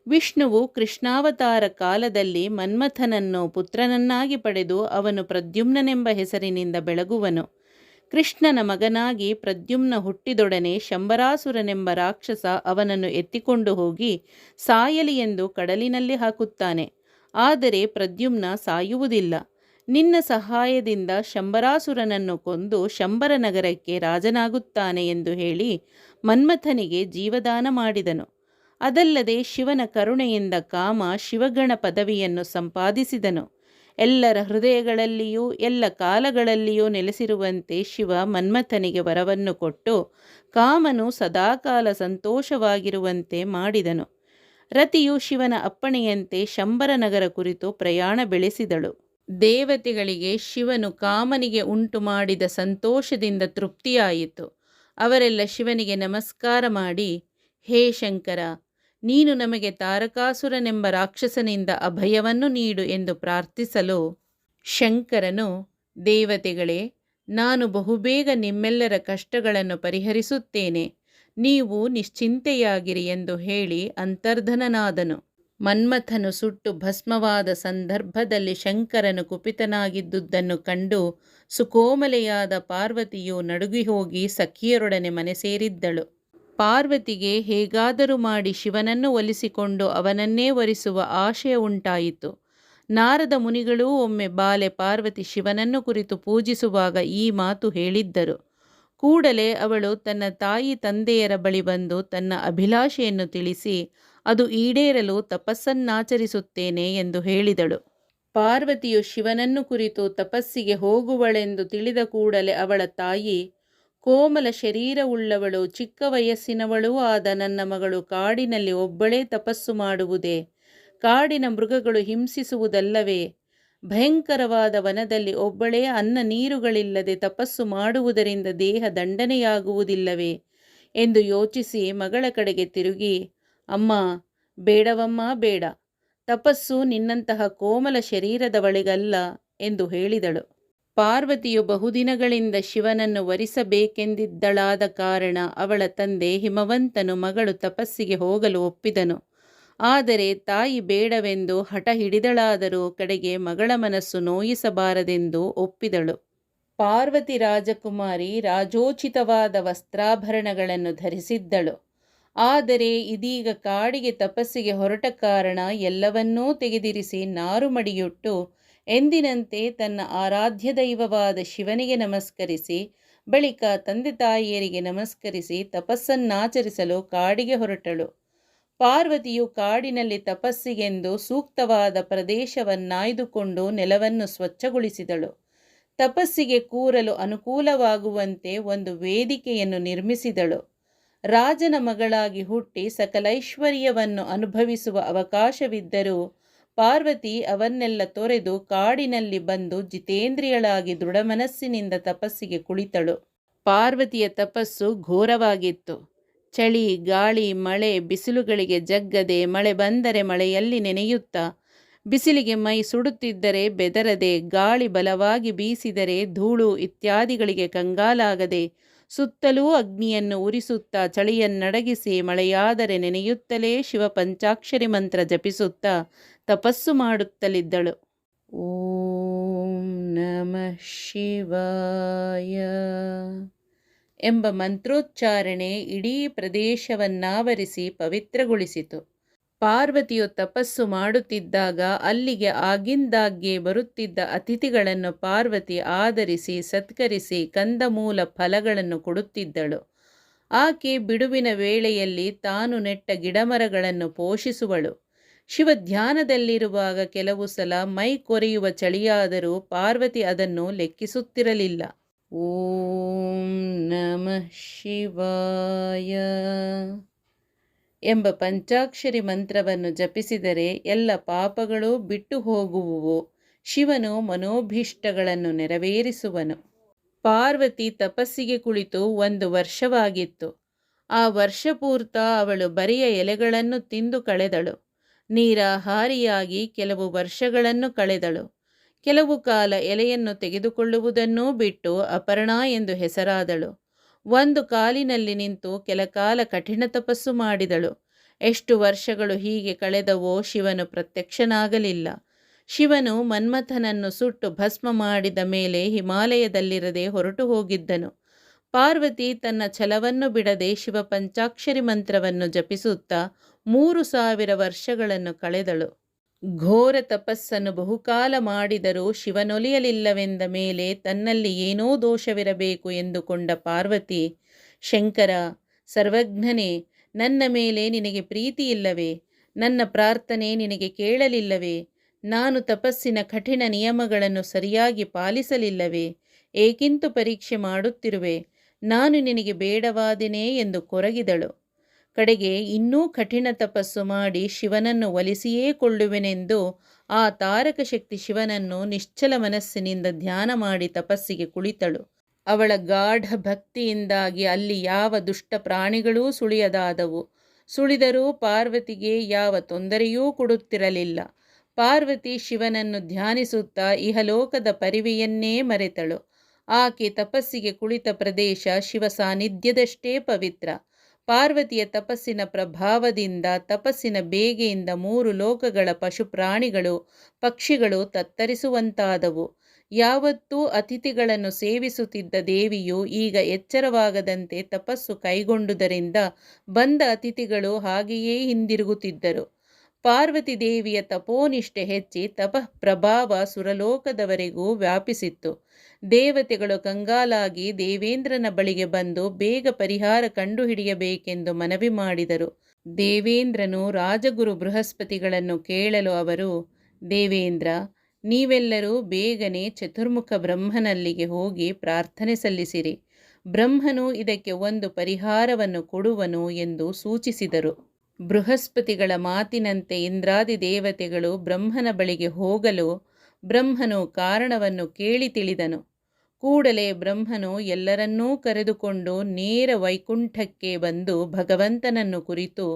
ವಿಷ್ಣುವು ಕೃಷ್ಣಾವತಾರ ಕಾಲದಲ್ಲಿ ಮನ್ಮಥನನ್ನು ಪುತ್ರನನ್ನಾಗಿ ಪಡೆದು ಅವನು ಪ್ರದ್ಯುಮ್ನನೆಂಬ ಹೆಸರಿನಿಂದ ಬೆಳಗುವನು. ಕೃಷ್ಣನ ಮಗನಾಗಿ ಪ್ರದ್ಯುಮ್ನ ಹುಟ್ಟಿದೊಡನೆ ಶಂಬರಾಸುರನೆಂಬ ರಾಕ್ಷಸ ಅವನನ್ನು ಎತ್ತಿಕೊಂಡು ಹೋಗಿ ಸಾಯಲಿ ಎಂದು ಕಡಲಿನಲ್ಲಿ ಹಾಕುತ್ತಾನೆ. ಆದರೆ ಪ್ರದ್ಯುಮ್ನ ಸಾಯುವುದಿಲ್ಲ. ನಿನ್ನ ಸಹಾಯದಿಂದ ಶಂಬರಾಸುರನನ್ನು ಕೊಂದು ಶಂಬರ ನಗರಕ್ಕೆ ರಾಜನಾಗುತ್ತಾನೆ ಎಂದು ಹೇಳಿ ಮನ್ಮಥನಿಗೆ ಜೀವದಾನ ಮಾಡಿದನು. ಅದಲ್ಲದೆ ಶಿವನ ಕರುಣೆಯಿಂದ ಕಾಮ ಶಿವಗಣ ಪದವಿಯನ್ನು ಸಂಪಾದಿಸಿದನು. ಎಲ್ಲರ ಹೃದಯಗಳಲ್ಲಿಯೂ ಎಲ್ಲ ಕಾಲಗಳಲ್ಲಿಯೂ ನೆಲೆಸಿರುವಂತೆ ಶಿವ ಮನ್ಮಥನಿಗೆ ವರವನ್ನು ಕೊಟ್ಟು ಕಾಮನು ಸದಾಕಾಲ ಸಂತೋಷವಾಗಿರುವಂತೆ ಮಾಡಿದನು. ರತಿಯು ಶಿವನ ಅಪ್ಪಣೆಯಂತೆ ಶಂಬರ ನಗರ ಕುರಿತು ಪ್ರಯಾಣ ಬೆಳೆಸಿದಳು. ದೇವತೆಗಳಿಗೆ ಶಿವನು ಕಾಮನಿಗೆ ಉಂಟು ಮಾಡಿದ ಸಂತೋಷದಿಂದ ತೃಪ್ತಿಯಾಯಿತು. ಅವರೆಲ್ಲ ಶಿವನಿಗೆ ನಮಸ್ಕಾರ ಮಾಡಿ, ಹೇ ಶಂಕರ, ನೀನು ನಮಗೆ ತಾರಕಾಸುರನೆಂಬ ರಾಕ್ಷಸನಿಂದ ಅಭಯವನ್ನು ನೀಡು ಎಂದು ಪ್ರಾರ್ಥಿಸಲು ಶಂಕರನು, ದೇವತೆಗಳೇ, ನಾನು ಬಹುಬೇಗ ನಿಮ್ಮೆಲ್ಲರ ಕಷ್ಟಗಳನ್ನು ಪರಿಹರಿಸುತ್ತೇನೆ, ನೀವು ನಿಶ್ಚಿಂತೆಯಾಗಿರಿ ಎಂದು ಹೇಳಿ ಅಂತರ್ಧನನಾದನು. ಮನ್ಮಥನು ಸುಟ್ಟು ಭಸ್ಮವಾದ ಸಂದರ್ಭದಲ್ಲಿ ಶಂಕರನು ಕುಪಿತನಾಗಿದ್ದುದನ್ನು ಕಂಡು ಸುಕೋಮಲೆಯಾದ ಪಾರ್ವತಿಯು ನಡುಗಿ ಹೋಗಿ ಸಖಿಯರೊಡನೆ ಮನೆ ಸೇರಿದ್ದಳು. ಪಾರ್ವತಿಗೆ ಹೇಗಾದರೂ ಮಾಡಿ ಶಿವನನ್ನು ಒಲಿಸಿಕೊಂಡು ಅವನನ್ನೇ ವರಿಸುವ ಆಶಯ ಉಂಟಾಯಿತು. ನಾರದ ಮುನಿಗಳೂ ಒಮ್ಮೆ ಬಾಲೆ ಪಾರ್ವತಿ ಶಿವನನ್ನು ಕುರಿತು ಪೂಜಿಸುವಾಗ ಈ ಮಾತು ಹೇಳಿದ್ದರು. ಕೂಡಲೇ ಅವಳು ತನ್ನ ತಾಯಿ ತಂದೆಯರ ಬಳಿ ಬಂದು ತನ್ನ ಅಭಿಲಾಷೆಯನ್ನು ತಿಳಿಸಿ ಅದು ಈಡೇರಲು ತಪಸ್ಸನ್ನಾಚರಿಸುತ್ತೇನೆ ಎಂದು ಹೇಳಿದಳು. ಪಾರ್ವತಿಯು ಶಿವನನ್ನು ಕುರಿತು ತಪಸ್ಸಿಗೆ ಹೋಗುವಳೆಂದು ತಿಳಿದ ಕೂಡಲೇ ಅವಳ ತಾಯಿ, ಕೋಮಲ ಶರೀರವುಳ್ಳವಳು ಚಿಕ್ಕ ವಯಸ್ಸಿನವಳೂ ಆದ ನನ್ನ ಮಗಳು ಕಾಡಿನಲ್ಲಿ ಒಬ್ಬಳೇ ತಪಸ್ಸು ಮಾಡುವುದೇ? ಕಾಡಿನ ಮೃಗಗಳು ಹಿಂಸಿಸುವುದಲ್ಲವೇ? ಭಯಂಕರವಾದ ವನದಲ್ಲಿ ಒಬ್ಬಳೇ ಅನ್ನ ನೀರುಗಳಿಲ್ಲದೆ ತಪಸ್ಸು ಮಾಡುವುದರಿಂದ ದೇಹ ದಂಡನೆಯಾಗುವುದಿಲ್ಲವೇ ಎಂದು ಯೋಚಿಸಿ ಮಗಳ ಕಡೆಗೆ ತಿರುಗಿ, ಅಮ್ಮ, ಬೇಡವಮ್ಮ ಬೇಡ, ತಪಸ್ಸು ನಿನ್ನಂತಹ ಕೋಮಲ ಶರೀರದವಳಿಗಲ್ಲ ಎಂದು ಹೇಳಿದಳು. ಪಾರ್ವತಿಯು ಬಹುದಿನಗಳಿಂದ ಶಿವನನ್ನು ವರಿಸಬೇಕೆಂದಿದ್ದಳಾದ ಕಾರಣ ಅವಳ ತಂದೆ ಹಿಮವಂತನು ಮಗಳು ತಪಸ್ಸಿಗೆ ಹೋಗಲು ಒಪ್ಪಿದನು. ಆದರೆ ತಾಯಿ ಬೇಡವೆಂದು ಹಠ ಹಿಡಿದಳಾದರೂ ಕಡೆಗೆ ಮಗಳ ಮನಸ್ಸು ನೋಯಿಸಬಾರದೆಂದು ಒಪ್ಪಿದಳು. ಪಾರ್ವತಿ ರಾಜಕುಮಾರಿ ರಾಜೋಚಿತವಾದ ವಸ್ತ್ರಾಭರಣಗಳನ್ನು ಧರಿಸಿದ್ದಳು. ಆದರೆ ಇದೀಗ ಕಾಡಿಗೆ ತಪಸ್ಸಿಗೆ ಹೊರಟ ಕಾರಣ ಎಲ್ಲವನ್ನೂ ತೆಗೆದಿರಿಸಿ ನಾರುಮಡಿಯುಟ್ಟು ಎಂದಿನಂತೆ ತನ್ನ ಆರಾಧ್ಯ ದೈವವಾದ ಶಿವನಿಗೆ ನಮಸ್ಕರಿಸಿ ಬಳಿಕ ತಂದೆ ತಾಯಿಯರಿಗೆ ನಮಸ್ಕರಿಸಿ ತಪಸ್ಸನ್ನಾಚರಿಸಲು ಕಾಡಿಗೆ ಹೊರಟಳು. ಪಾರ್ವತಿಯು ಕಾಡಿನಲ್ಲಿ ತಪಸ್ಸಿಗೆಂದು ಸೂಕ್ತವಾದ ಪ್ರದೇಶವನ್ನಾಯ್ದುಕೊಂಡು ನೆಲವನ್ನು ಸ್ವಚ್ಛಗೊಳಿಸಿದಳು. ತಪಸ್ಸಿಗೆ ಕೂರಲು ಅನುಕೂಲವಾಗುವಂತೆ ಒಂದು ವೇದಿಕೆಯನ್ನು ನಿರ್ಮಿಸಿದಳು. ರಾಜನ ಮಗಳಾಗಿ ಹುಟ್ಟಿ ಸಕಲೈಶ್ವರ್ಯವನ್ನು ಅನುಭವಿಸುವ ಅವಕಾಶವಿದ್ದರೂ ಪಾರ್ವತಿ ಅವನ್ನೆಲ್ಲ ತೊರೆದು ಕಾಡಿನಲ್ಲಿ ಬಂದು ಜಿತೇಂದ್ರಿಯಳಾಗಿ ದೃಢಮನಸ್ಸಿನಿಂದ ತಪಸ್ಸಿಗೆ ಕುಳಿತಳು. ಪಾರ್ವತಿಯ ತಪಸ್ಸು ಘೋರವಾಗಿತ್ತು. ಚಳಿ, ಗಾಳಿ, ಮಳೆ, ಬಿಸಿಲುಗಳಿಗೆ ಜಗ್ಗದೆ, ಮಳೆ ಬಂದರೆ ಮಳೆಯಲ್ಲಿ ನೆನೆಯುತ್ತಾ, ಬಿಸಿಲಿಗೆ ಮೈ ಸುಡುತ್ತಿದ್ದರೆ ಬೆದರದೆ, ಗಾಳಿ ಬಲವಾಗಿ ಬೀಸಿದರೆ ಧೂಳು ಇತ್ಯಾದಿಗಳಿಗೆ ಕಂಗಾಲಾಗದೆ, ಸುತ್ತಲೂ ಅಗ್ನಿಯನ್ನು ಉರಿಸುತ್ತಾ ಚಳಿಯನ್ನಡಗಿಸಿ ಮಳೆಯಾದರೆ ನೆನೆಯುತ್ತಲೇ ಶಿವ ಪಂಚಾಕ್ಷರಿ ಮಂತ್ರ ಜಪಿಸುತ್ತಾ ತಪಸ್ಸು ಮಾಡುತ್ತಲಿದ್ದಳು. ಓಂ ನಮಃ ಶಿವಾಯ ಎಂಬ ಮಂತ್ರೋಚ್ಚಾರಣೆ ಇಡೀ ಪ್ರದೇಶವನ್ನಾವರಿಸಿ ಪವಿತ್ರಗೊಳಿಸಿತು. ಪಾರ್ವತಿಯು ತಪಸ್ಸು ಮಾಡುತ್ತಿದ್ದಾಗ ಅಲ್ಲಿಗೆ ಆಗಿಂದಾಗ್ಗೆ ಬರುತ್ತಿದ್ದ ಅತಿಥಿಗಳನ್ನು ಪಾರ್ವತಿ ಆದರಿಸಿ ಸತ್ಕರಿಸಿ ಕಂದಮೂಲ ಫಲಗಳನ್ನು ಕೊಡುತ್ತಿದ್ದಳು. ಆಕೆ ಬಿಡುವಿನ ವೇಳೆಯಲ್ಲಿ ತಾನು ನೆಟ್ಟ ಗಿಡಮರಗಳನ್ನು ಪೋಷಿಸುವಳು. ಶಿವ ಧ್ಯಾನದಲ್ಲಿರುವಾಗ ಕೆಲವು ಸಲ ಮೈ ಕೊರೆಯುವ ಚಳಿಯಾದರೂ ಪಾರ್ವತಿ ಅದನ್ನು ಲೆಕ್ಕಿಸುತ್ತಿರಲಿಲ್ಲ. ಓಂ ನಮಃ ಶಿವಾಯ ಎಂಬ ಪಂಚಾಕ್ಷರಿ ಮಂತ್ರವನ್ನು ಜಪಿಸಿದರೆ ಎಲ್ಲ ಪಾಪಗಳೂ ಬಿಟ್ಟು ಹೋಗುವುವು. ಶಿವನು ಮನೋಭೀಷ್ಟಗಳನ್ನು ನೆರವೇರಿಸುವನು. ಪಾರ್ವತಿ ತಪಸ್ಸಿಗೆ ಕುಳಿತು 1 ವರ್ಷವಾಗಿತ್ತು. ಆ ವರ್ಷ ಪೂರ್ತ ಅವಳು ಬರಿಯ ಎಲೆಗಳನ್ನು ತಿಂದು ಕಳೆದಳು. ನೀರಾಹಾರಿಯಾಗಿ ಕೆಲವು ವರ್ಷಗಳನ್ನು ಕಳೆದಳು. ಕೆಲವು ಕಾಲ ಎಲೆಯನ್ನು ತೆಗೆದುಕೊಳ್ಳುವುದನ್ನೂ ಬಿಟ್ಟು ಅಪರ್ಣಾ ಎಂದು ಹೆಸರಾದಳು. 1 ಕಾಲಿನಲ್ಲಿ ನಿಂತು ಕೆಲಕಾಲ ಕಠಿಣ ತಪಸ್ಸು ಮಾಡಿದಳು. ಎಷ್ಟು ವರ್ಷಗಳು ಹೀಗೆ ಕಳೆದವೋ ಶಿವನು ಪ್ರತ್ಯಕ್ಷನಾಗಲಿಲ್ಲ. ಶಿವನು ಮನ್ಮಥನನ್ನು ಸುಟ್ಟು ಭಸ್ಮ ಮಾಡಿದ ಮೇಲೆ ಹಿಮಾಲಯದಲ್ಲಿರದೆ ಹೊರಟು ಹೋಗಿದ್ದನು. ಪಾರ್ವತಿ ತನ್ನ ಛಲವನ್ನು ಬಿಡದೆ ಶಿವ ಪಂಚಾಕ್ಷರಿ ಮಂತ್ರವನ್ನು ಜಪಿಸುತ್ತಾ 3000 ವರ್ಷಗಳನ್ನು ಕಳೆದಳು. ಘೋರ ತಪಸ್ಸನ್ನು ಬಹುಕಾಲ ಮಾಡಿದರೂ ಶಿವನೊಲಿಯಲಿಲ್ಲವೆಂದ ಮೇಲೆ ತನ್ನಲ್ಲಿ ಏನೋ ದೋಷವಿರಬೇಕು ಎಂದುಕೊಂಡ ಪಾರ್ವತಿ, ಶಂಕರ, ಸರ್ವಜ್ಞನೇ, ನನ್ನ ಮೇಲೆ ನಿನಗೆ ಪ್ರೀತಿಯಿಲ್ಲವೇ? ನನ್ನ ಪ್ರಾರ್ಥನೆ ನಿನಗೆ ಕೇಳಲಿಲ್ಲವೇ? ನಾನು ತಪಸ್ಸಿನ ಕಠಿಣ ನಿಯಮಗಳನ್ನು ಸರಿಯಾಗಿ ಪಾಲಿಸಲಿಲ್ಲವೇ? ಏಕಿಂತು ಪರೀಕ್ಷೆ ಮಾಡುತ್ತಿರುವೆ? ನಾನು ನಿನಗೆ ಬೇಡವಾದೆನೇ ಎಂದು ಕೊರಗಿದಳು. ಕಡೆಗೆ ಇನ್ನೂ ಕಠಿಣ ತಪಸ್ಸು ಮಾಡಿ ಶಿವನನ್ನು ಒಲಿಸಿಯೇ ಕೊಳ್ಳುವೆನೆಂದು ಆ ತಾರಕ ಶಕ್ತಿ ಶಿವನನ್ನು ನಿಶ್ಚಲ ಮನಸ್ಸಿನಿಂದ ಧ್ಯಾನ ಮಾಡಿ ತಪಸ್ಸಿಗೆ ಕುಳಿತಳು. ಅವಳ ಗಾಢ ಭಕ್ತಿಯಿಂದಾಗಿ ಅಲ್ಲಿ ಯಾವ ದುಷ್ಟ ಪ್ರಾಣಿಗಳೂ ಸುಳಿಯದಾದವು. ಸುಳಿದರೂ ಪಾರ್ವತಿಗೆ ಯಾವ ತೊಂದರೆಯೂ ಕೊಡುತ್ತಿರಲಿಲ್ಲ. ಪಾರ್ವತಿ ಶಿವನನ್ನು ಧ್ಯಾನಿಸುತ್ತಾ ಇಹಲೋಕದ ಪರಿವೆಯನ್ನೇ ಮರೆತಳು. ಆಕೆ ತಪಸ್ಸಿಗೆ ಕುಳಿತ ಪ್ರದೇಶ ಶಿವ ಸಾನ್ನಿಧ್ಯದಷ್ಟೇ ಪವಿತ್ರ. ಪಾರ್ವತಿಯ ತಪಸ್ಸಿನ ಪ್ರಭಾವದಿಂದ, ತಪಸ್ಸಿನ ಬೇಗೆಯಿಂದ 3 ಲೋಕಗಳ ಪಶು ಪ್ರಾಣಿಗಳು, ಪಕ್ಷಿಗಳು ತತ್ತರಿಸುವಂತಾದವು. ಯಾವತ್ತೂ ಅತಿಥಿಗಳನ್ನು ಸೇವಿಸುತ್ತಿದ್ದ ದೇವಿಯು ಈಗ ಎಚ್ಚರವಾಗದಂತೆ ತಪಸ್ಸು ಕೈಗೊಂಡುದರಿಂದ ಬಂದ ಅತಿಥಿಗಳು ಹಾಗೆಯೇ ಹಿಂದಿರುಗುತ್ತಿದ್ದರು. ಪಾರ್ವತಿ ದೇವಿಯ ತಪೋನಿಷ್ಠೆ ಹೆಚ್ಚಿ ತಪಃ ಪ್ರಭಾವ ಸುರಲೋಕದವರೆಗೂ ವ್ಯಾಪಿಸಿತ್ತು. ದೇವತೆಗಳು ಕಂಗಾಲಾಗಿ ದೇವೇಂದ್ರನ ಬಳಿಗೆ ಬಂದು ಬೇಗ ಪರಿಹಾರ ಕಂಡುಹಿಡಿಯಬೇಕೆಂದು ಮನವಿ ಮಾಡಿದರು. ದೇವೇಂದ್ರನು ರಾಜಗುರು ಬೃಹಸ್ಪತಿಗಳನ್ನು ಕೇಳಲು ಅವರು, ದೇವೇಂದ್ರ, ನೀವೆಲ್ಲರೂ ಬೇಗನೆ ಚತುರ್ಮುಖ ಬ್ರಹ್ಮನಲ್ಲಿಗೆ ಹೋಗಿ ಪ್ರಾರ್ಥನೆ ಸಲ್ಲಿಸಿರಿ. ಬ್ರಹ್ಮನು ಇದಕ್ಕೆ ಒಂದು ಪರಿಹಾರವನ್ನು ಕೊಡುವನು ಎಂದು ಸೂಚಿಸಿದರು. ಬೃಹಸ್ಪತಿಗಳ ಮಾತಿನಂತೆ ಇಂದ್ರಾದಿ ದೇವತೆಗಳು ಬ್ರಹ್ಮನ ಬಳಿಗೆ ಹೋಗಲು ಬ್ರಹ್ಮನು ಕಾರಣವನ್ನು ಕೇಳಿ ತಿಳಿದನು. ಕೂಡಲೇ ಬ್ರಹ್ಮನು ಎಲ್ಲರನ್ನೂ ಕರೆದುಕೊಂಡು ನೇರ ವೈಕುಂಠಕ್ಕೆ ಬಂದು ಭಗವಂತನನ್ನು ಕುರಿತು,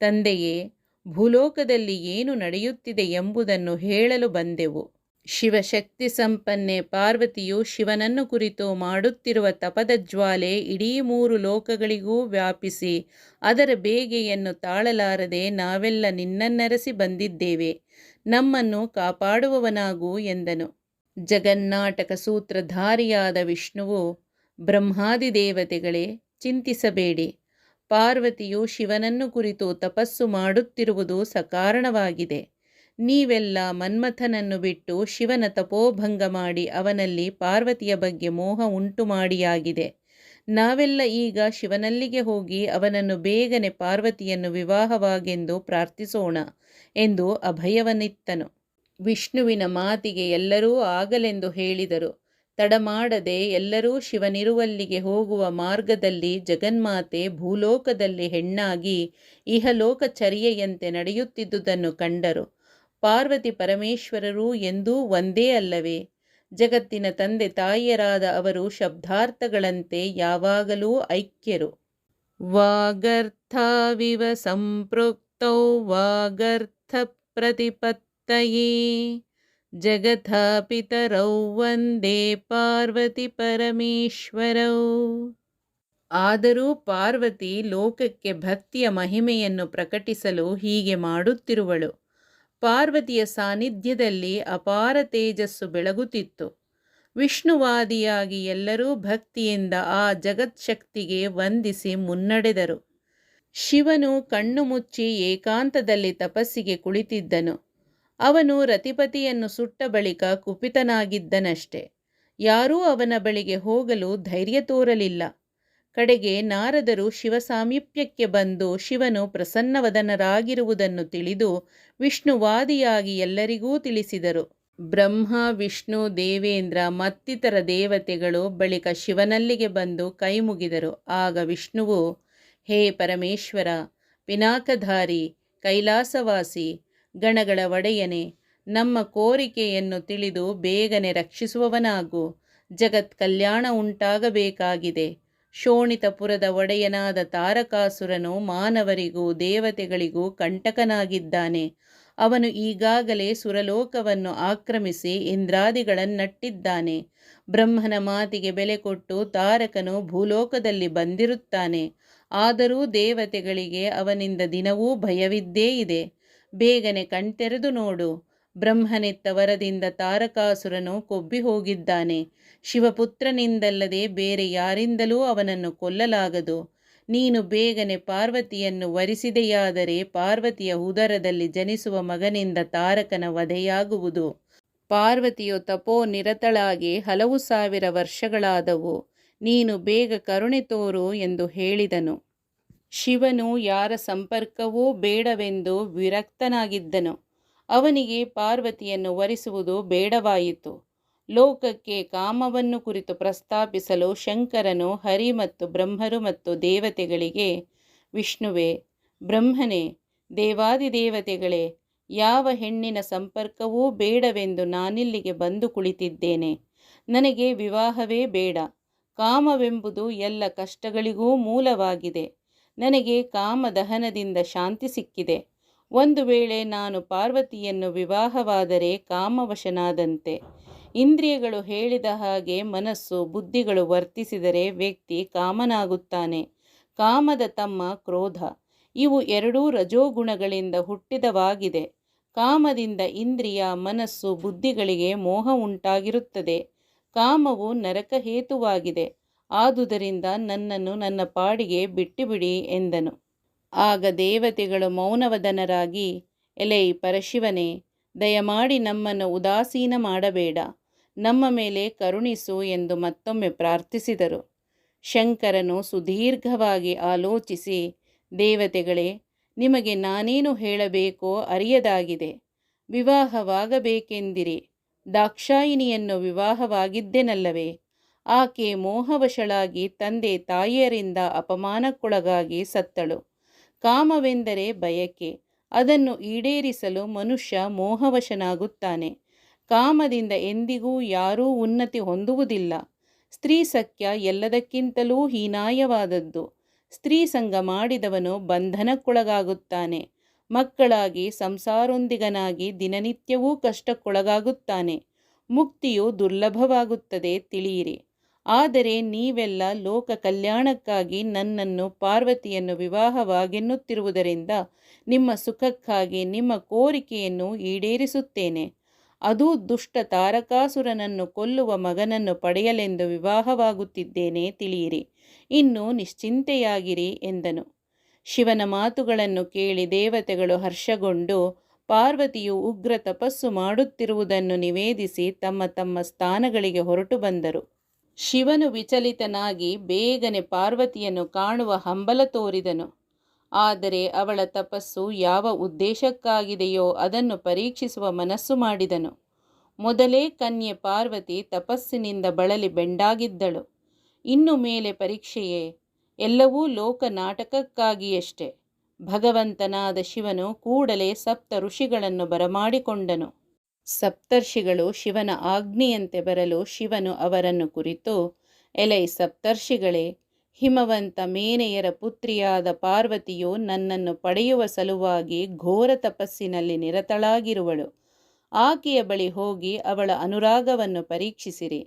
ತಂದೆಯೇ, ಭೂಲೋಕದಲ್ಲಿ ಏನು ನಡೆಯುತ್ತಿದೆ ಎಂಬುದನ್ನು ಹೇಳಲು ಬಂದೆವು. ಶಿವಶಕ್ತಿ ಸಂಪನ್ನೆ ಪಾರ್ವತಿಯು ಶಿವನನ್ನು ಕುರಿತು ಮಾಡುತ್ತಿರುವ ತಪದ ಜ್ವಾಲೆ ಇಡೀ 3 ಲೋಕಗಳಿಗೂ ವ್ಯಾಪಿಸಿ ಅದರ ಬೇಗೆಯನ್ನು ತಾಳಲಾರದೆ ನಾವೆಲ್ಲ ನಿನ್ನನ್ನರಸಿ ಬಂದಿದ್ದೇವೆ. ನಮ್ಮನ್ನು ಕಾಪಾಡುವವನಾಗು ಎಂದನು. ಜಗನ್ನಾಟಕ ಸೂತ್ರಧಾರಿಯಾದ ವಿಷ್ಣುವು, ಬ್ರಹ್ಮಾದಿ ದೇವತೆಗಳೇ, ಚಿಂತಿಸಬೇಡಿ. ಪಾರ್ವತಿಯು ಶಿವನನ್ನು ಕುರಿತು ತಪಸ್ಸು ಮಾಡುತ್ತಿರುವುದು ಸಕಾರಣವಾಗಿದೆ. ನೀವೆಲ್ಲ ಮನ್ಮಥನನ್ನು ಬಿಟ್ಟು ಶಿವನ ತಪೋಭಂಗ ಮಾಡಿ ಅವನಲ್ಲಿ ಪಾರ್ವತಿಯ ಬಗ್ಗೆ ಮೋಹ ಉಂಟು ಮಾಡಿಯಾಗಿದೆ. ನಾವೆಲ್ಲ ಈಗ ಶಿವನಲ್ಲಿಗೆ ಹೋಗಿ ಅವನನ್ನು ಬೇಗನೆ ಪಾರ್ವತಿಯನ್ನು ವಿವಾಹವಾಗೆಂದು ಪ್ರಾರ್ಥಿಸೋಣ ಎಂದು ಅಭಯವನ್ನಿತ್ತನು. ವಿಷ್ಣುವಿನ ಮಾತಿಗೆ ಎಲ್ಲರೂ ಆಗಲೆಂದು ಹೇಳಿದರು. ತಡಮಾಡದೆ ಎಲ್ಲರೂ ಶಿವನಿರುವಲ್ಲಿಗೆ ಹೋಗುವ ಮಾರ್ಗದಲ್ಲಿ ಜಗನ್ಮಾತೆ ಭೂಲೋಕದಲ್ಲಿ ಹೆಣ್ಣಾಗಿ ಇಹಲೋಕಚರ್ಯೆಯಂತೆ ನಡೆಯುತ್ತಿದ್ದುದನ್ನು ಕಂಡರು. ಪಾರ್ವತಿ ಪರಮೇಶ್ವರರು ಎಂದೂ ಒಂದೇ ಅಲ್ಲವೇ? ಜಗತ್ತಿನ ತಂದೆ ತಾಯಿಯರಾದ ಅವರು ಶಬ್ದಾರ್ಥಗಳಂತೆ ಯಾವಾಗಲೂ ಐಕ್ಯರು. ವಾಗರ್ಥವಿವ ಸಂಪೃಕ್ತೌ ವಾಗರ್ಥ ಪ್ರತಿಪತ್ತಯೇ ಜಗಥಾ ಪಿತರೌ ವಂದೇ ಪಾರ್ವತಿ ಪರಮೇಶ್ವರೌ. ಆದರೂ ಪಾರ್ವತಿ ಲೋಕಕ್ಕೆ ಭಕ್ತಿಯ ಮಹಿಮೆಯನ್ನು ಪ್ರಕಟಿಸಲು ಹೀಗೆ ಮಾಡುತ್ತಿರುವಳು. ಪಾರ್ವತಿಯ ಸಾನ್ನಿಧ್ಯದಲ್ಲಿ ಅಪಾರ ತೇಜಸ್ಸು ಬೆಳಗುತ್ತಿತ್ತು. ವಿಷ್ಣುವಾದಿಯಾಗಿ ಎಲ್ಲರೂ ಭಕ್ತಿಯಿಂದ ಆ ಜಗತ್ಶಕ್ತಿಗೆ ವಂದಿಸಿ ಮುನ್ನಡೆದರು. ಶಿವನು ಕಣ್ಣು ಮುಚ್ಚಿ ಏಕಾಂತದಲ್ಲಿ ತಪಸ್ಸಿಗೆ ಕುಳಿತಿದ್ದನು. ಅವನು ರತಿಪತಿಯನ್ನು ಸುಟ್ಟ ಬಳಿಕ ಕುಪಿತನಾಗಿದ್ದನಷ್ಟೆ. ಯಾರೂ ಅವನ ಬಳಿಗೆ ಹೋಗಲು ಧೈರ್ಯ ತೋರಲಿಲ್ಲ. ಕಡೆಗೆ ನಾರದರು ಶಿವ ಸಾಮೀಪ್ಯಕ್ಕೆ ಬಂದು ಶಿವನು ಪ್ರಸನ್ನವದನರಾಗಿರುವುದನ್ನು ತಿಳಿದು ವಿಷ್ಣುವಾದಿಯಾಗಿ ಎಲ್ಲರಿಗೂ ತಿಳಿಸಿದರು. ಬ್ರಹ್ಮ, ವಿಷ್ಣು, ದೇವೇಂದ್ರ ಮತ್ತಿತರ ದೇವತೆಗಳು ಬಳಿಕ ಶಿವನಲ್ಲಿಗೆ ಬಂದು ಕೈಮುಗಿದರು. ಆಗ ವಿಷ್ಣುವು, ಹೇ ಪರಮೇಶ್ವರ, ಪಿನಾಕಧಾರಿ, ಕೈಲಾಸವಾಸಿ, ಗಣಗಳ ಒಡೆಯನೆ, ನಮ್ಮ ಕೋರಿಕೆಯನ್ನು ತಿಳಿದು ಬೇಗನೆ ರಕ್ಷಿಸುವವನಾಗು. ಜಗತ್ ಕಲ್ಯಾಣ ಉಂಟಾಗಬೇಕಾಗಿದೆ. ಶೋಣಿತಪುರದ ಒಡೆಯನಾದ ತಾರಕಾಸುರನು ಮಾನವರಿಗೂ ದೇವತೆಗಳಿಗೂ ಕಂಟಕನಾಗಿದ್ದಾನೆ. ಅವನು ಈಗಾಗಲೇ ಸುರಲೋಕವನ್ನು ಆಕ್ರಮಿಸಿ ಇಂದ್ರಾದಿಗಳನ್ನಟ್ಟಿದ್ದಾನೆ. ಬ್ರಹ್ಮನ ಮಾತಿಗೆ ಬೆಲೆ ಕೊಟ್ಟು ತಾರಕನು ಭೂಲೋಕದಲ್ಲಿ ಬಂದಿರುತ್ತಾನೆ. ಆದರೂ ದೇವತೆಗಳಿಗೆ ಅವನಿಂದ ದಿನವೂ ಭಯವಿದ್ದೇ ಇದೆ. ಬೇಗನೆ ಕಣ್ತೆರೆದು ನೋಡು. ಬ್ರಹ್ಮನೆತ್ತ ವರದಿಂದ ತಾರಕಾಸುರನು ಕೊಬ್ಬಿ ಹೋಗಿದ್ದಾನೆ. ಶಿವಪುತ್ರನಿಂದಲ್ಲದೆ ಬೇರೆ ಯಾರಿಂದಲೂ ಅವನನ್ನು ಕೊಲ್ಲಲಾಗದು. ನೀನು ಬೇಗನೆ ಪಾರ್ವತಿಯನ್ನು ವರಿಸಿದೆಯಾದರೆ ಪಾರ್ವತಿಯ ಉದರದಲ್ಲಿ ಜನಿಸುವ ಮಗನಿಂದ ತಾರಕನ ವಧೆಯಾಗುವುದು. ಪಾರ್ವತಿಯು ತಪೋ ನಿರತಳಾಗಿ ಹಲವು ಸಾವಿರ ವರ್ಷಗಳಾದವು. ನೀನು ಬೇಗ ಕರುಣೆ ತೋರು ಎಂದು ಹೇಳಿದನು. ಶಿವನು ಯಾರ ಸಂಪರ್ಕವೂ ಬೇಡವೆಂದು ವಿರಕ್ತನಾಗಿದ್ದನು. ಅವನಿಗೆ ಪಾರ್ವತಿಯನ್ನು ವರಿಸುವುದು ಬೇಡವಾಯಿತು. ಲೋಕಕ್ಕೆ ಕಾಮವನ್ನು ಕುರಿತು ಪ್ರಸ್ತಾಪಿಸಲು ಶಂಕರನು ಹರಿ ಮತ್ತು ಬ್ರಹ್ಮರು ಮತ್ತು ದೇವತೆಗಳಿಗೆ, ವಿಷ್ಣುವೇ, ಬ್ರಹ್ಮನೇ, ದೇವಾದಿದೇವತೆಗಳೇ, ಯಾವ ಹೆಣ್ಣಿನ ಸಂಪರ್ಕವೂ ಬೇಡವೆಂದು ನಾನಿಲ್ಲಿಗೆ ಬಂದು ಕುಳಿತಿದ್ದೇನೆ. ನನಗೆ ವಿವಾಹವೇ ಬೇಡ. ಕಾಮವೆಂಬುದು ಎಲ್ಲ ಕಷ್ಟಗಳಿಗೂ ಮೂಲವಾಗಿದೆ. ನನಗೆ ಕಾಮದಹನದಿಂದ ಶಾಂತಿ ಸಿಕ್ಕಿದೆ. ಒಂದು ವೇಳೆ ನಾನು ಪಾರ್ವತಿಯನ್ನು ವಿವಾಹವಾದರೆ ಕಾಮವಶನಾದಂತೆ. ಇಂದ್ರಿಯಗಳು ಹೇಳಿದ ಹಾಗೆ ಮನಸ್ಸು ಬುದ್ಧಿಗಳು ವರ್ತಿಸಿದರೆ ವ್ಯಕ್ತಿ ಕಾಮನಾಗುತ್ತಾನೆ. ಕಾಮದ ತಮ್ಮ ಕ್ರೋಧ, ಇವು ಎರಡೂ ರಜೋಗುಣಗಳಿಂದ ಹುಟ್ಟಿದವಾಗಿದೆ. ಕಾಮದಿಂದ ಇಂದ್ರಿಯ, ಮನಸ್ಸು, ಬುದ್ಧಿಗಳಿಗೆ ಮೋಹ ಉಂಟಾಗಿರುತ್ತದೆ. ಕಾಮವು ನರಕಹೇತುವಾಗಿದೆ. ಆದುದರಿಂದ ನನ್ನನ್ನು ನನ್ನ ಪಾಡಿಗೆ ಬಿಟ್ಟುಬಿಡಿ ಎಂದನು. ಆಗ ದೇವತೆಗಳು ಮೌನವದನರಾಗಿ, ಎಲೈ ಪರಶಿವನೇ, ದಯಮಾಡಿ ನಮ್ಮನ್ನು ಉದಾಸೀನ ಮಾಡಬೇಡ, ನಮ್ಮ ಮೇಲೆ ಕರುಣಿಸು ಎಂದು ಮತ್ತೊಮ್ಮೆ ಪ್ರಾರ್ಥಿಸಿದರು. ಶಂಕರನು ಸುದೀರ್ಘವಾಗಿ ಆಲೋಚಿಸಿ, ದೇವತೆಗಳೇ, ನಿಮಗೆ ನಾನೇನು ಹೇಳಬೇಕೋ ಅರಿಯದಾಗಿದೆ. ವಿವಾಹವಾಗಬೇಕೆಂದಿರಿ. ದಾಕ್ಷಾಯಿಣಿಯನ್ನು ವಿವಾಹವಾಗಿದ್ದೆನಲ್ಲವೇ? ಆಕೆ ಮೋಹವಶಳಾಗಿ ತಂದೆ ತಾಯಿಯರಿಂದ ಅಪಮಾನಕ್ಕೊಳಗಾಗಿ ಸತ್ತಳು. ಕಾಮವೆಂದರೆ ಬಯಕೆ. ಅದನ್ನು ಈಡೇರಿಸಲು ಮನುಷ್ಯ ಮೋಹವಶನಾಗುತ್ತಾನೆ. ಕಾಮದಿಂದ ಎಂದಿಗೂ ಯಾರೂ ಉನ್ನತಿ ಹೊಂದುವುದಿಲ್ಲ. ಸ್ತ್ರೀ ಸಖ್ಯ ಎಲ್ಲದಕ್ಕಿಂತಲೂ ಹೀನಾಯವಾದದ್ದು. ಸ್ತ್ರೀ ಸಂಗ ಮಾಡಿದವನು ಬಂಧನಕ್ಕೊಳಗಾಗುತ್ತಾನೆ. ಮಕ್ಕಳಾಗಿ ಸಂಸಾರೊಂದಿಗನಾಗಿ ದಿನನಿತ್ಯವೂ ಕಷ್ಟಕ್ಕೊಳಗಾಗುತ್ತಾನೆ. ಮುಕ್ತಿಯು ದುರ್ಲಭವಾಗುತ್ತದೆ, ತಿಳಿಯಿರಿ. ಆದರೆ ನೀವೆಲ್ಲ ಲೋಕ ಕಲ್ಯಾಣಕ್ಕಾಗಿ ನನ್ನನ್ನು ಪಾರ್ವತಿಯನ್ನು ವಿವಾಹವಾಗೆನ್ನುತ್ತಿರುವುದರಿಂದ ನಿಮ್ಮ ಸುಖಕ್ಕಾಗಿ ನಿಮ್ಮ ಕೋರಿಕೆಯನ್ನು ಈಡೇರಿಸುತ್ತೇನೆ. ಅದೂ ದುಷ್ಟ ತಾರಕಾಸುರನನ್ನು ಕೊಲ್ಲುವ ಮಗನನ್ನು ಪಡೆಯಲೆಂದು ವಿವಾಹವಾಗುತ್ತಿದ್ದೇನೆ, ತಿಳಿಯಿರಿ. ಇನ್ನು ನಿಶ್ಚಿಂತೆಯಾಗಿರಿ ಎಂದನು. ಶಿವನ ಮಾತುಗಳನ್ನು ಕೇಳಿ ದೇವತೆಗಳು ಹರ್ಷಗೊಂಡು ಪಾರ್ವತಿಯು ಉಗ್ರ ತಪಸ್ಸು ಮಾಡುತ್ತಿರುವುದನ್ನು ನಿವೇದಿಸಿ ತಮ್ಮ ತಮ್ಮ ಸ್ಥಾನಗಳಿಗೆ ಹೊರಟು ಬಂದರು. ಶಿವನು ವಿಚಲಿತನಾಗಿ ಬೇಗನೆ ಪಾರ್ವತಿಯನ್ನು ಕಾಣುವ ಹಂಬಲ ತೋರಿದನು. ಆದರೆ ಅವಳ ತಪಸ್ಸು ಯಾವ ಉದ್ದೇಶಕ್ಕಾಗಿದೆಯೋ ಅದನ್ನು ಪರೀಕ್ಷಿಸುವ ಮನಸ್ಸು ಮಾಡಿದನು. ಮೊದಲೇ ಕನ್ಯೆ ಪಾರ್ವತಿ ತಪಸ್ಸಿನಿಂದ ಬಳಲಿ ಬೆಂಡಾಗಿದ್ದಳು. ಇನ್ನು ಮೇಲೆ ಪರೀಕ್ಷೆಯೇ? ಎಲ್ಲವೂ ಲೋಕ ನಾಟಕಕ್ಕಾಗಿಯಷ್ಟೆ. ಭಗವಂತನಾದ ಶಿವನು ಕೂಡಲೇ ಸಪ್ತ ಋಷಿಗಳನ್ನು ಬರಮಾಡಿಕೊಂಡನು. ಸಪ್ತರ್ಷಿಗಳು ಶಿವನ ಆಜ್ಞೆಯಂತೆ ಬರಲು ಶಿವನು ಅವರನ್ನು ಕುರಿತು, ಎಲೈ ಸಪ್ತರ್ಷಿಗಳೇ, ಹಿಮವಂತ ಮೇನೆಯರ ಪುತ್ರಿಯಾದ ಪಾರ್ವತಿಯು ನನ್ನನ್ನು ಪಡೆಯುವ ಸಲುವಾಗಿ ಘೋರ ತಪಸ್ಸಿನಲ್ಲಿ ನಿರತಳಾಗಿರುವಳು. ಆಕೆಯ ಬಳಿ ಹೋಗಿ ಅವಳ ಅನುರಾಗವನ್ನು ಪರೀಕ್ಷಿಸಿರಿ.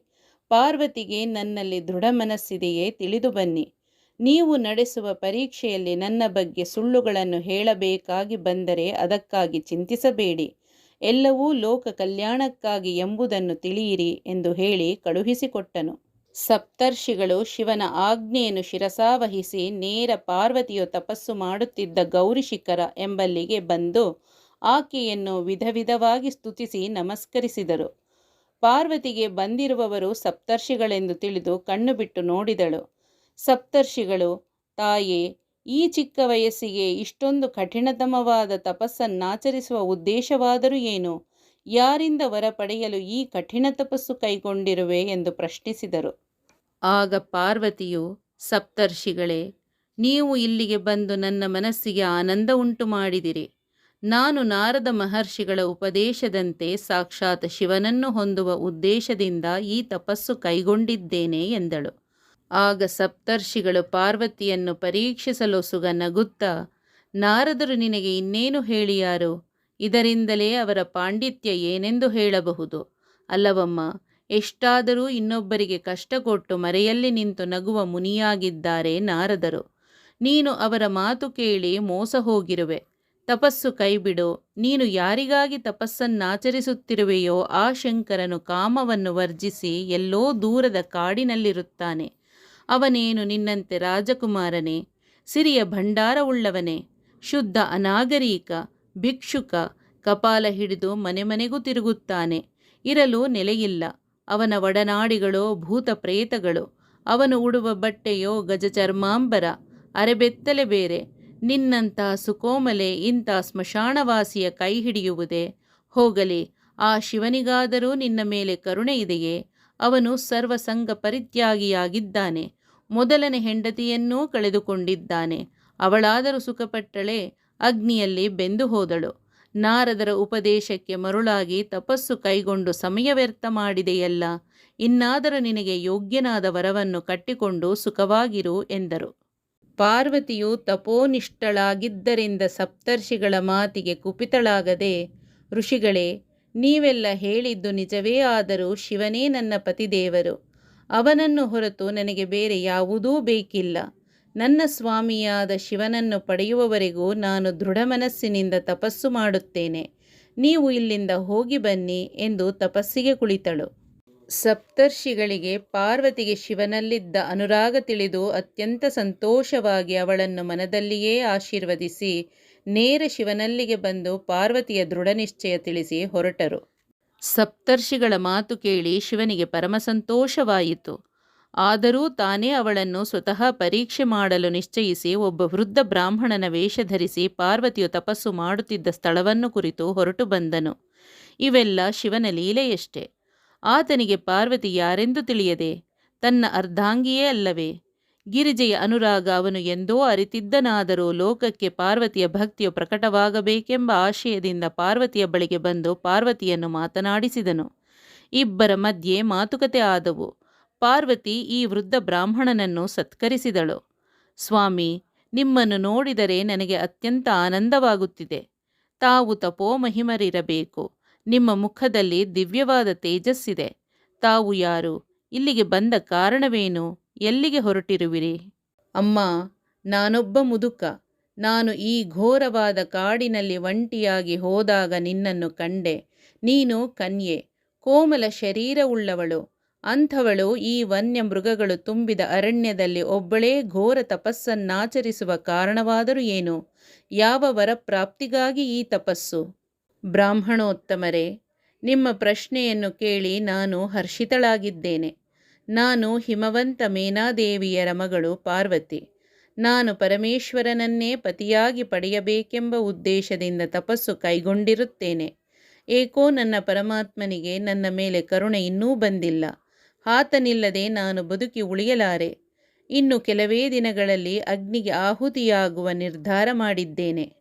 ಪಾರ್ವತಿಗೆ ನನ್ನಲ್ಲಿ ದೃಢ ಮನಸ್ಸಿದೆಯೇ ತಿಳಿದು ಬನ್ನಿ. ನೀವು ನಡೆಸುವ ಪರೀಕ್ಷೆಯಲ್ಲಿ ನನ್ನ ಬಗ್ಗೆ ಸುಳ್ಳುಗಳನ್ನು ಹೇಳಬೇಕಾಗಿ ಬಂದರೆ ಅದಕ್ಕಾಗಿ ಚಿಂತಿಸಬೇಡಿ. ಎಲ್ಲವೂ ಲೋಕ ಕಲ್ಯಾಣಕ್ಕಾಗಿ ಎಂಬುದನ್ನು ತಿಳಿಯಿರಿ ಎಂದು ಹೇಳಿ ಕಳುಹಿಸಿಕೊಟ್ಟನು. ಸಪ್ತರ್ಷಿಗಳು ಶಿವನ ಆಜ್ಞೆಯನ್ನು ಶಿರಸಾವಹಿಸಿ ನೇರ ಪಾರ್ವತಿಯು ತಪಸ್ಸು ಮಾಡುತ್ತಿದ್ದ ಗೌರಿ ಶಿಖರ ಎಂಬಲ್ಲಿಗೆ ಬಂದು ಆಕೆಯನ್ನು ವಿಧ ವಿಧವಾಗಿ ಸ್ತುತಿಸಿ ನಮಸ್ಕರಿಸಿದರು. ಪಾರ್ವತಿಗೆ ಬಂದಿರುವವರು ಸಪ್ತರ್ಷಿಗಳೆಂದು ತಿಳಿದು ಕಣ್ಣು ಬಿಟ್ಟು ನೋಡಿದಳು. ಸಪ್ತರ್ಷಿಗಳು, ತಾಯೇ, ಈ ಚಿಕ್ಕ ವಯಸ್ಸಿಗೆ ಇಷ್ಟೊಂದು ಕಠಿಣತಮವಾದ ತಪಸ್ಸನ್ನಾಚರಿಸುವ ಉದ್ದೇಶವಾದರೂ ಏನು? ಯಾರಿಂದ ವರ ಪಡೆಯಲು ಈ ಕಠಿಣ ತಪಸ್ಸು ಕೈಗೊಂಡಿರುವೆ ಎಂದು ಪ್ರಶ್ನಿಸಿದರು. ಆಗ ಪಾರ್ವತಿಯು, ಸಪ್ತರ್ಷಿಗಳೇ, ನೀವು ಇಲ್ಲಿಗೆ ಬಂದು ನನ್ನ ಮನಸ್ಸಿಗೆ ಆನಂದ ಉಂಟು ಮಾಡಿದಿರಿ. ನಾನು ನಾರದ ಮಹರ್ಷಿಗಳ ಉಪದೇಶದಂತೆ ಸಾಕ್ಷಾತ್ ಶಿವನನ್ನು ಹೊಂದುವ ಉದ್ದೇಶದಿಂದ ಈ ತಪಸ್ಸು ಕೈಗೊಂಡಿದ್ದೇನೆ ಎಂದಳು. ಆಗ ಸಪ್ತರ್ಷಿಗಳು ಪಾರ್ವತಿಯನ್ನು ಪರೀಕ್ಷಿಸಲೊಸುಗ ನಗುತ್ತಾ, ನಾರದರು ನಿನಗೆ ಇನ್ನೇನು ಹೇಳಿಯಾರು? ಇದರಿಂದಲೇ ಅವರ ಪಾಂಡಿತ್ಯ ಏನೆಂದು ಹೇಳಬಹುದು ಅಲ್ಲವಮ್ಮ? ಎಷ್ಟಾದರೂ ಇನ್ನೊಬ್ಬರಿಗೆ ಕಷ್ಟ ಕೊಟ್ಟು ಮರೆಯಲ್ಲಿ ನಿಂತು ನಗುವ ಮುನಿಯಾಗಿದ್ದಾರೆ ನಾರದರು. ನೀನು ಅವರ ಮಾತು ಕೇಳಿ ಮೋಸ ಹೋಗಿರುವೆ. ತಪಸ್ಸು ಕೈಬಿಡು. ನೀನು ಯಾರಿಗಾಗಿ ತಪಸ್ಸನ್ನಾಚರಿಸುತ್ತಿರುವೆಯೋ ಆ ಶಂಕರನು ಕಾಮವನ್ನು ವರ್ಜಿಸಿ ಎಲ್ಲೋ ದೂರದ ಕಾಡಿನಲ್ಲಿರುತ್ತಾನೆ. ಅವನೇನು ನಿನ್ನಂತೆ ರಾಜಕುಮಾರನೇ? ಸಿರಿಯ ಭಂಡಾರವುಳ್ಳವನೇ? ಶುದ್ಧ ಅನಾಗರಿಕ, ಭಿಕ್ಷುಕ, ಕಪಾಲ ಹಿಡಿದು ಮನೆ ಮನೆಗೂ ತಿರುಗುತ್ತಾನೆ. ಇರಲು ನೆಲೆಯಿಲ್ಲ. ಅವನ ಒಡನಾಡಿಗಳೋ ಭೂತ ಪ್ರೇತಗಳು. ಅವನು ಉಡುವ ಬಟ್ಟೆಯೋ ಗಜಚರ್ಮಾಂಬರ, ಅರೆಬೆತ್ತಲೆ ಬೇರೆ. ನಿನ್ನಂಥ ಸುಕೋಮಲೆ ಇಂಥ ಸ್ಮಶಾನವಾಸಿಯ ಕೈ ಹಿಡಿಯುವುದೇ? ಹೋಗಲಿ, ಆ ಶಿವನಿಗಾದರೂ ನಿನ್ನ ಮೇಲೆ ಕರುಣೆ ಇದೆಯೇ? ಅವನು ಸರ್ವಸಂಗ ಪರಿತ್ಯಾಗಿಯಾಗಿದ್ದಾನೆ. ಮೊದಲನೇ ಹೆಂಡತಿಯನ್ನೂ ಕಳೆದುಕೊಂಡಿದ್ದಾನೆ. ಅವಳಾದರೂ ಸುಖಪಟ್ಟಳೆ? ಅಗ್ನಿಯಲ್ಲಿ ಬೆಂದು ಹೋದಳು. ನಾರದರ ಉಪದೇಶಕ್ಕೆ ಮರುಳಾಗಿ ತಪಸ್ಸು ಕೈಗೊಂಡು ಸಮಯ ವ್ಯರ್ಥ ಮಾಡಿದೆಯಲ್ಲ. ಇನ್ನಾದರೂ ನಿನಗೆ ಯೋಗ್ಯನಾದ ವರವನ್ನು ಕಟ್ಟಿಕೊಂಡು ಸುಖವಾಗಿರು ಎಂದರು. ಪಾರ್ವತಿಯು ತಪೋನಿಷ್ಠಳಾಗಿದ್ದರಿಂದ ಸಪ್ತರ್ಷಿಗಳ ಮಾತಿಗೆ ಕುಪಿತಳಾಗದೆ, ಋಷಿಗಳೇ, ನೀವೆಲ್ಲ ಹೇಳಿದ್ದು ನಿಜವೇ ಆದರೂ ಶಿವನೇ ನನ್ನ ಪತಿದೇವರು. ಅವನನ್ನು ಹೊರತು ನನಗೆ ಬೇರೆ ಯಾವುದೂ ಬೇಕಿಲ್ಲ. ನನ್ನ ಸ್ವಾಮಿಯಾದ ಶಿವನನ್ನು ಪಡೆಯುವವರೆಗೂ ನಾನು ದೃಢ ಮನಸ್ಸಿನಿಂದ ತಪಸ್ಸು ಮಾಡುತ್ತೇನೆ. ನೀವು ಇಲ್ಲಿಂದ ಹೋಗಿ ಬನ್ನಿ ಎಂದು ತಪಸ್ಸಿಗೆ ಕುಳಿತಳು. ಸಪ್ತರ್ಷಿಗಳಿಗೆ ಪಾರ್ವತಿಗೆ ಶಿವನಲ್ಲಿದ್ದ ಅನುರಾಗ ತಿಳಿದು ಅತ್ಯಂತ ಸಂತೋಷವಾಗಿ ಅವಳನ್ನು ಮನದಲ್ಲಿಯೇ ಆಶೀರ್ವದಿಸಿ ನೇರ ಶಿವನಲ್ಲಿಗೆ ಬಂದು ಪಾರ್ವತಿಯ ದೃಢನಿಶ್ಚಯ ತಿಳಿಸಿ ಹೊರಟರು. ಸಪ್ತರ್ಷಿಗಳ ಮಾತು ಕೇಳಿ ಶಿವನಿಗೆ ಪರಮ ಸಂತೋಷವಾಯಿತು. ಆದರೂ ತಾನೇ ಅವಳನ್ನು ಸ್ವತಃ ಪರೀಕ್ಷೆ ಮಾಡಲು ನಿಶ್ಚಯಿಸಿ ಒಬ್ಬ ವೃದ್ಧ ಬ್ರಾಹ್ಮಣನ ವೇಷ ಧರಿಸಿ ಪಾರ್ವತಿಯು ತಪಸ್ಸು ಮಾಡುತ್ತಿದ್ದ ಸ್ಥಳವನ್ನು ಕುರಿತು ಹೊರಟು ಬಂದನು. ಇವೆಲ್ಲ ಶಿವನ ಲೀಲೆಯಷ್ಟೇ. ಆತನಿಗೆ ಪಾರ್ವತಿ ಯಾರೆಂದು ತಿಳಿಯದೆ? ತನ್ನ ಅರ್ಧಾಂಗಿಯೇ ಅಲ್ಲವೇ? ಗಿರಿಜೆಯ ಅನುರಾಗ ಅವನು ಎಂದೋ ಅರಿತಿದ್ದನಾದರೂ ಲೋಕಕ್ಕೆ ಪಾರ್ವತಿಯ ಭಕ್ತಿಯು ಪ್ರಕಟವಾಗಬೇಕೆಂಬ ಆಶಯದಿಂದ ಪಾರ್ವತಿಯ ಬಳಿಗೆ ಬಂದು ಪಾರ್ವತಿಯನ್ನು ಮಾತನಾಡಿಸಿದನು. ಇಬ್ಬರ ಮಧ್ಯೆ ಮಾತುಕತೆ ಆದವು. ಪಾರ್ವತಿ ಈ ವೃದ್ಧ ಬ್ರಾಹ್ಮಣನನ್ನು ಸತ್ಕರಿಸಿದಳು. ಸ್ವಾಮಿ, ನಿಮ್ಮನ್ನು ನೋಡಿದರೆ ನನಗೆ ಅತ್ಯಂತ ಆನಂದವಾಗುತ್ತಿದೆ. ತಾವು ತಪೋಮಹಿಮರಿರಬೇಕು. ನಿಮ್ಮ ಮುಖದಲ್ಲಿ ದಿವ್ಯವಾದ ತೇಜಸ್ಸಿದೆ. ತಾವು ಯಾರು? ಇಲ್ಲಿಗೆ ಬಂದ ಕಾರಣವೇನು? ಎಲ್ಲಿಗೆ ಹೊರಟಿರುವಿರಿ? ಅಮ್ಮ, ನಾನೊಬ್ಬ ಮುದುಕ. ನಾನು ಈ ಘೋರವಾದ ಕಾಡಿನಲ್ಲಿ ಒಂಟಿಯಾಗಿ ಹೋದಾಗ ನಿನ್ನನ್ನು ಕಂಡೆ. ನೀನು ಕನ್ಯೆ, ಕೋಮಲ ಶರೀರವುಳ್ಳವಳು. ಅಂಥವಳು ಈ ವನ್ಯ ಮೃಗಗಳು ತುಂಬಿದ ಅರಣ್ಯದಲ್ಲಿ ಒಬ್ಬಳೇ ಘೋರ ತಪಸ್ಸನ್ನಾಚರಿಸುವ ಕಾರಣವಾದರೂ ಏನು? ಯಾವ ವರಪ್ರಾಪ್ತಿಗಾಗಿ ಈ ತಪಸ್ಸು? ಬ್ರಾಹ್ಮಣೋತ್ತಮರೇ, ನಿಮ್ಮ ಪ್ರಶ್ನೆಯನ್ನು ಕೇಳಿ ನಾನು ಹರ್ಷಿತಳಾಗಿದ್ದೇನೆ. ನಾನು ಹಿಮವಂತ ಮೇನಾದೇವಿಯರ ಮಗಳು ಪಾರ್ವತಿ. ನಾನು ಪರಮೇಶ್ವರನನ್ನೇ ಪತಿಯಾಗಿ ಪಡೆಯಬೇಕೆಂಬ ಉದ್ದೇಶದಿಂದ ತಪಸ್ಸು ಕೈಗೊಂಡಿರುತ್ತೇನೆ. ಏಕೋ ನನ್ನ ಪರಮಾತ್ಮನಿಗೆ ನನ್ನ ಮೇಲೆ ಕರುಣೆ ಇನ್ನೂ ಬಂದಿಲ್ಲ. ಆತನಿಲ್ಲದೆ ನಾನು ಬದುಕಿ ಉಳಿಯಲಾರೆ. ಇನ್ನು ಕೆಲವೇ ದಿನಗಳಲ್ಲಿ ಅಗ್ನಿಗೆ ಆಹುತಿಯಾಗುವ ನಿರ್ಧಾರ ಮಾಡಿದ್ದೇನೆ.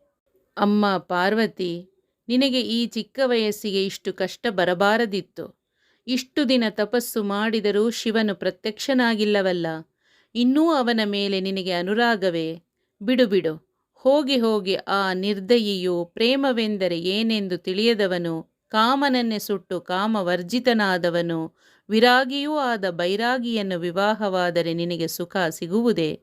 ಅಮ್ಮ ಪಾರ್ವತಿ, ನಿನಗೆ ಈ ಚಿಕ್ಕ ವಯಸ್ಸಿಗೆ ಇಷ್ಟು ಕಷ್ಟ ಬರಬಾರದಿತ್ತು. ಇಷ್ಟು ದಿನ ತಪಸ್ಸು ಮಾಡಿದರೂ ಶಿವನು ಪ್ರತ್ಯಕ್ಷನಾಗಿಲ್ಲವಲ್ಲ. ಇನ್ನೂ ಅವನ ಮೇಲೆ ನಿನಗೆ ಅನುರಾಗವೇ? ಬಿಡು ಬಿಡು. ಹೋಗಿ ಹೋಗಿ ಆ ನಿರ್ದಯಿಯು ಪ್ರೇಮವೆಂದರೆ ಏನೆಂದು ತಿಳಿಯದವನು, ಕಾಮನನ್ನೇ ಸುಟ್ಟು ಕಾಮವರ್ಜಿತನಾದವನು, ವಿರಾಗಿಯೂ ಆದ ಬೈರಾಗಿಯನ್ನು ವಿವಾಹವಾದರೆ ನಿನಗೆ ಸುಖ ಸಿಗುವುದೇ?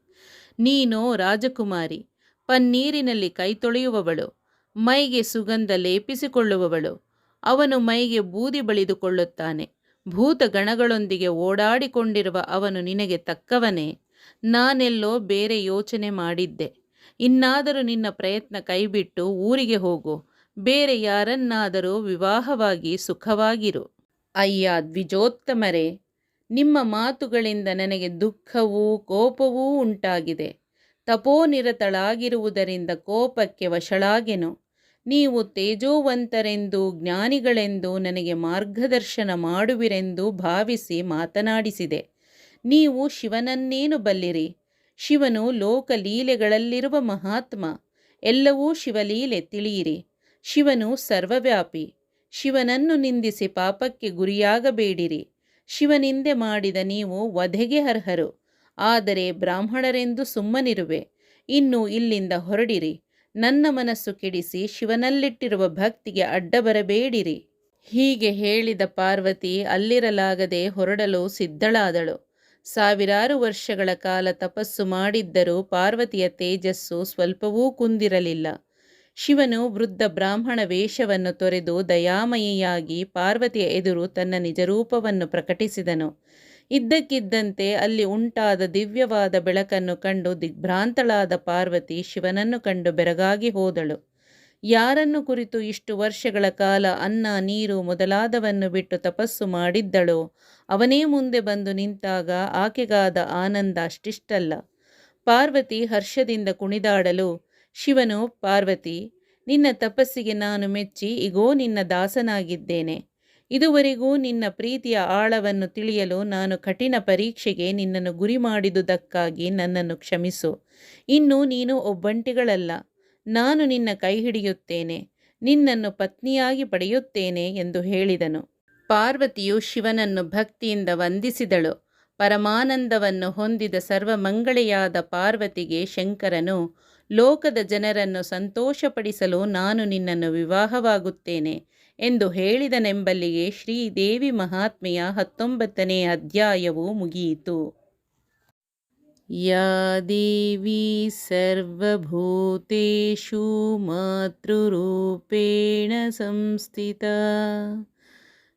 ನೀನೋ ರಾಜಕುಮಾರಿ, ಪನ್ನೀರಿನಲ್ಲಿ ಕೈ ತೊಳೆಯುವವಳು, ಮೈಗೆ ಸುಗಂಧ ಲೇಪಿಸಿಕೊಳ್ಳುವವಳು. ಅವನು ಮೈಗೆ ಬೂದಿ ಬಳಿದುಕೊಳ್ಳುತ್ತಾನೆ. ಭೂತ ಗಣಗಳೊಂದಿಗೆ ಓಡಾಡಿಕೊಂಡಿರುವ ಅವನು ನಿನಗೆ ತಕ್ಕವನೇ? ನಾನೆಲ್ಲೋ ಬೇರೆ ಯೋಚನೆ ಮಾಡಿದ್ದೆ. ಇನ್ನಾದರೂ ನಿನ್ನ ಪ್ರಯತ್ನ ಕೈಬಿಟ್ಟು ಊರಿಗೆ ಹೋಗು. ಬೇರೆ ಯಾರನ್ನಾದರೂ ವಿವಾಹವಾಗಿ ಸುಖವಾಗಿರು. ಅಯ್ಯ ದ್ವಿಜೋತ್ತಮರೇ, ನಿಮ್ಮ ಮಾತುಗಳಿಂದ ನನಗೆ ದುಃಖವೂ ಕೋಪವೂ ಉಂಟಾಗಿದೆ. ತಪೋನಿರತಳಾಗಿರುವುದರಿಂದ ಕೋಪಕ್ಕೆ ವಶಳಾಗೆನು. ನೀವು ತೇಜೋವಂತರೆಂದು ಜ್ಞಾನಿಗಳೆಂದು ನನಗೆ ಮಾರ್ಗದರ್ಶನ ಮಾಡುವಿರೆಂದು ಭಾವಿಸಿ ಮಾತನಾಡಿಸಿದೆ. ನೀವು ಶಿವನನ್ನೇನು ಬಲ್ಲಿರಿ? ಶಿವನು ಲೋಕಲೀಲೆಗಳಲ್ಲಿರುವ ಮಹಾತ್ಮ. ಎಲ್ಲವೂ ಶಿವಲೀಲೆ ತಿಳಿಯಿರಿ. ಶಿವನು ಸರ್ವವ್ಯಾಪಿ. ಶಿವನನ್ನು ನಿಂದಿಸಿ ಪಾಪಕ್ಕೆ ಗುರಿಯಾಗಬೇಡಿರಿ. ಶಿವನಿಂದೆ ಮಾಡಿದ ನೀವು ವಧೆಗೆ ಅರ್ಹರು. ಆದರೆ ಬ್ರಾಹ್ಮಣರೆಂದು ಸುಮ್ಮನಿರುವೆ. ಇನ್ನು ಇಲ್ಲಿಂದ ಹೊರಡಿರಿ. ನನ್ನ ಮನಸ್ಸು ಕೆಡಿಸಿ ಶಿವನಲ್ಲಿಟ್ಟಿರುವ ಭಕ್ತಿಗೆ ಅಡ್ಡ ಬರಬೇಡಿರಿ. ಹೀಗೆ ಹೇಳಿದ ಪಾರ್ವತಿ ಅಲ್ಲಿರಲಾಗದೆ ಹೊರಡಲು ಸಿದ್ಧಳಾದಳು. ಸಾವಿರಾರು ವರ್ಷಗಳ ಕಾಲ ತಪಸ್ಸು ಮಾಡಿದ್ದರೂ ಪಾರ್ವತಿಯ ತೇಜಸ್ಸು ಸ್ವಲ್ಪವೂ ಕುಂದಿರಲಿಲ್ಲ. ಶಿವನು ವೃದ್ಧ ಬ್ರಾಹ್ಮಣ ವೇಷವನ್ನು ತೊರೆದು ದಯಾಮಯಿಯಾಗಿ ಪಾರ್ವತಿಯ ಎದುರು ತನ್ನ ನಿಜರೂಪವನ್ನು ಪ್ರಕಟಿಸಿದನು. ಇದ್ದಕ್ಕಿದ್ದಂತೆ ಅಲ್ಲಿ ಉಂಟಾದ ದಿವ್ಯವಾದ ಬೆಳಕನ್ನು ಕಂಡು ದಿಗ್ಭ್ರಾಂತಳಾದ ಪಾರ್ವತಿ ಶಿವನನ್ನು ಕಂಡು ಬೆರಗಾಗಿ ಹೋದಳು. ಯಾರನ್ನು ಕುರಿತು ಇಷ್ಟು ವರ್ಷಗಳ ಕಾಲ ಅನ್ನ ನೀರು ಮೊದಲಾದವನ್ನು ಬಿಟ್ಟು ತಪಸ್ಸು ಮಾಡಿದ್ದಳೋ ಅವನೇ ಮುಂದೆ ಬಂದು ನಿಂತಾಗ ಆಕೆಗಾದ ಆನಂದ ಅಷ್ಟಿಷ್ಟಲ್ಲ. ಪಾರ್ವತಿ ಹರ್ಷದಿಂದ ಕುಣಿದಾಡಲು ಶಿವನು, ಪಾರ್ವತಿ, ನಿನ್ನ ತಪಸ್ಸಿಗೆ ನಾನು ಮೆಚ್ಚಿ ಇಗೋ ನಿನ್ನ ದಾಸನಾಗಿದ್ದೇನೆ. ಇದುವರೆಗೂ ನಿನ್ನ ಪ್ರೀತಿಯ ಆಳವನ್ನು ತಿಳಿಯಲು ನಾನು ಕಠಿಣ ಪರೀಕ್ಷೆಗೆ ನಿನ್ನನ್ನು ಗುರಿ ಮಾಡಿದುದಕ್ಕಾಗಿ ನನ್ನನ್ನು ಕ್ಷಮಿಸು. ಇನ್ನು ನೀನು ಒಬ್ಬಂಟಿಗಳಲ್ಲ. ನಾನು ನಿನ್ನ ಕೈ ಹಿಡಿಯುತ್ತೇನೆ, ನಿನ್ನನ್ನು ಪತ್ನಿಯಾಗಿ ಪಡೆಯುತ್ತೇನೆ ಎಂದು ಹೇಳಿದನು. ಪಾರ್ವತಿಯು ಶಿವನನ್ನು ಭಕ್ತಿಯಿಂದ ವಂದಿಸಿದಳು. ಪರಮಾನಂದವನ್ನು ಹೊಂದಿದ ಸರ್ವಮಂಗಳೆಯಾದ ಪಾರ್ವತಿಗೆ ಶಂಕರನು, ಲೋಕದ ಜನರನ್ನು ಸಂತೋಷಪಡಿಸಲು ನಾನು ನಿನ್ನನ್ನು ವಿವಾಹವಾಗುತ್ತೇನೆ ಎಂದು ಹೇಳಿದನೆಂಬಲ್ಲಿಗೆ ಶ್ರೀದೇವಿ ಮಹಾತ್ಮೆಯ 19ನೇ ಅಧ್ಯಾಯವು ಮುಗಿಯಿತು. ಯಾ ದೇವಿ ಸರ್ವಭೂತೇಷು ಮಾತೃರೂಪೇಣ ಸಂಸ್ಥಿತಾ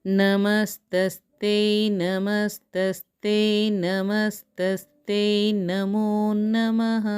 ನಮಸ್ತಸ್ತೈ ನಮಸ್ತಸ್ತೈ ನಮಸ್ತಸ್ತೈ ನಮೋ ನಮಃ.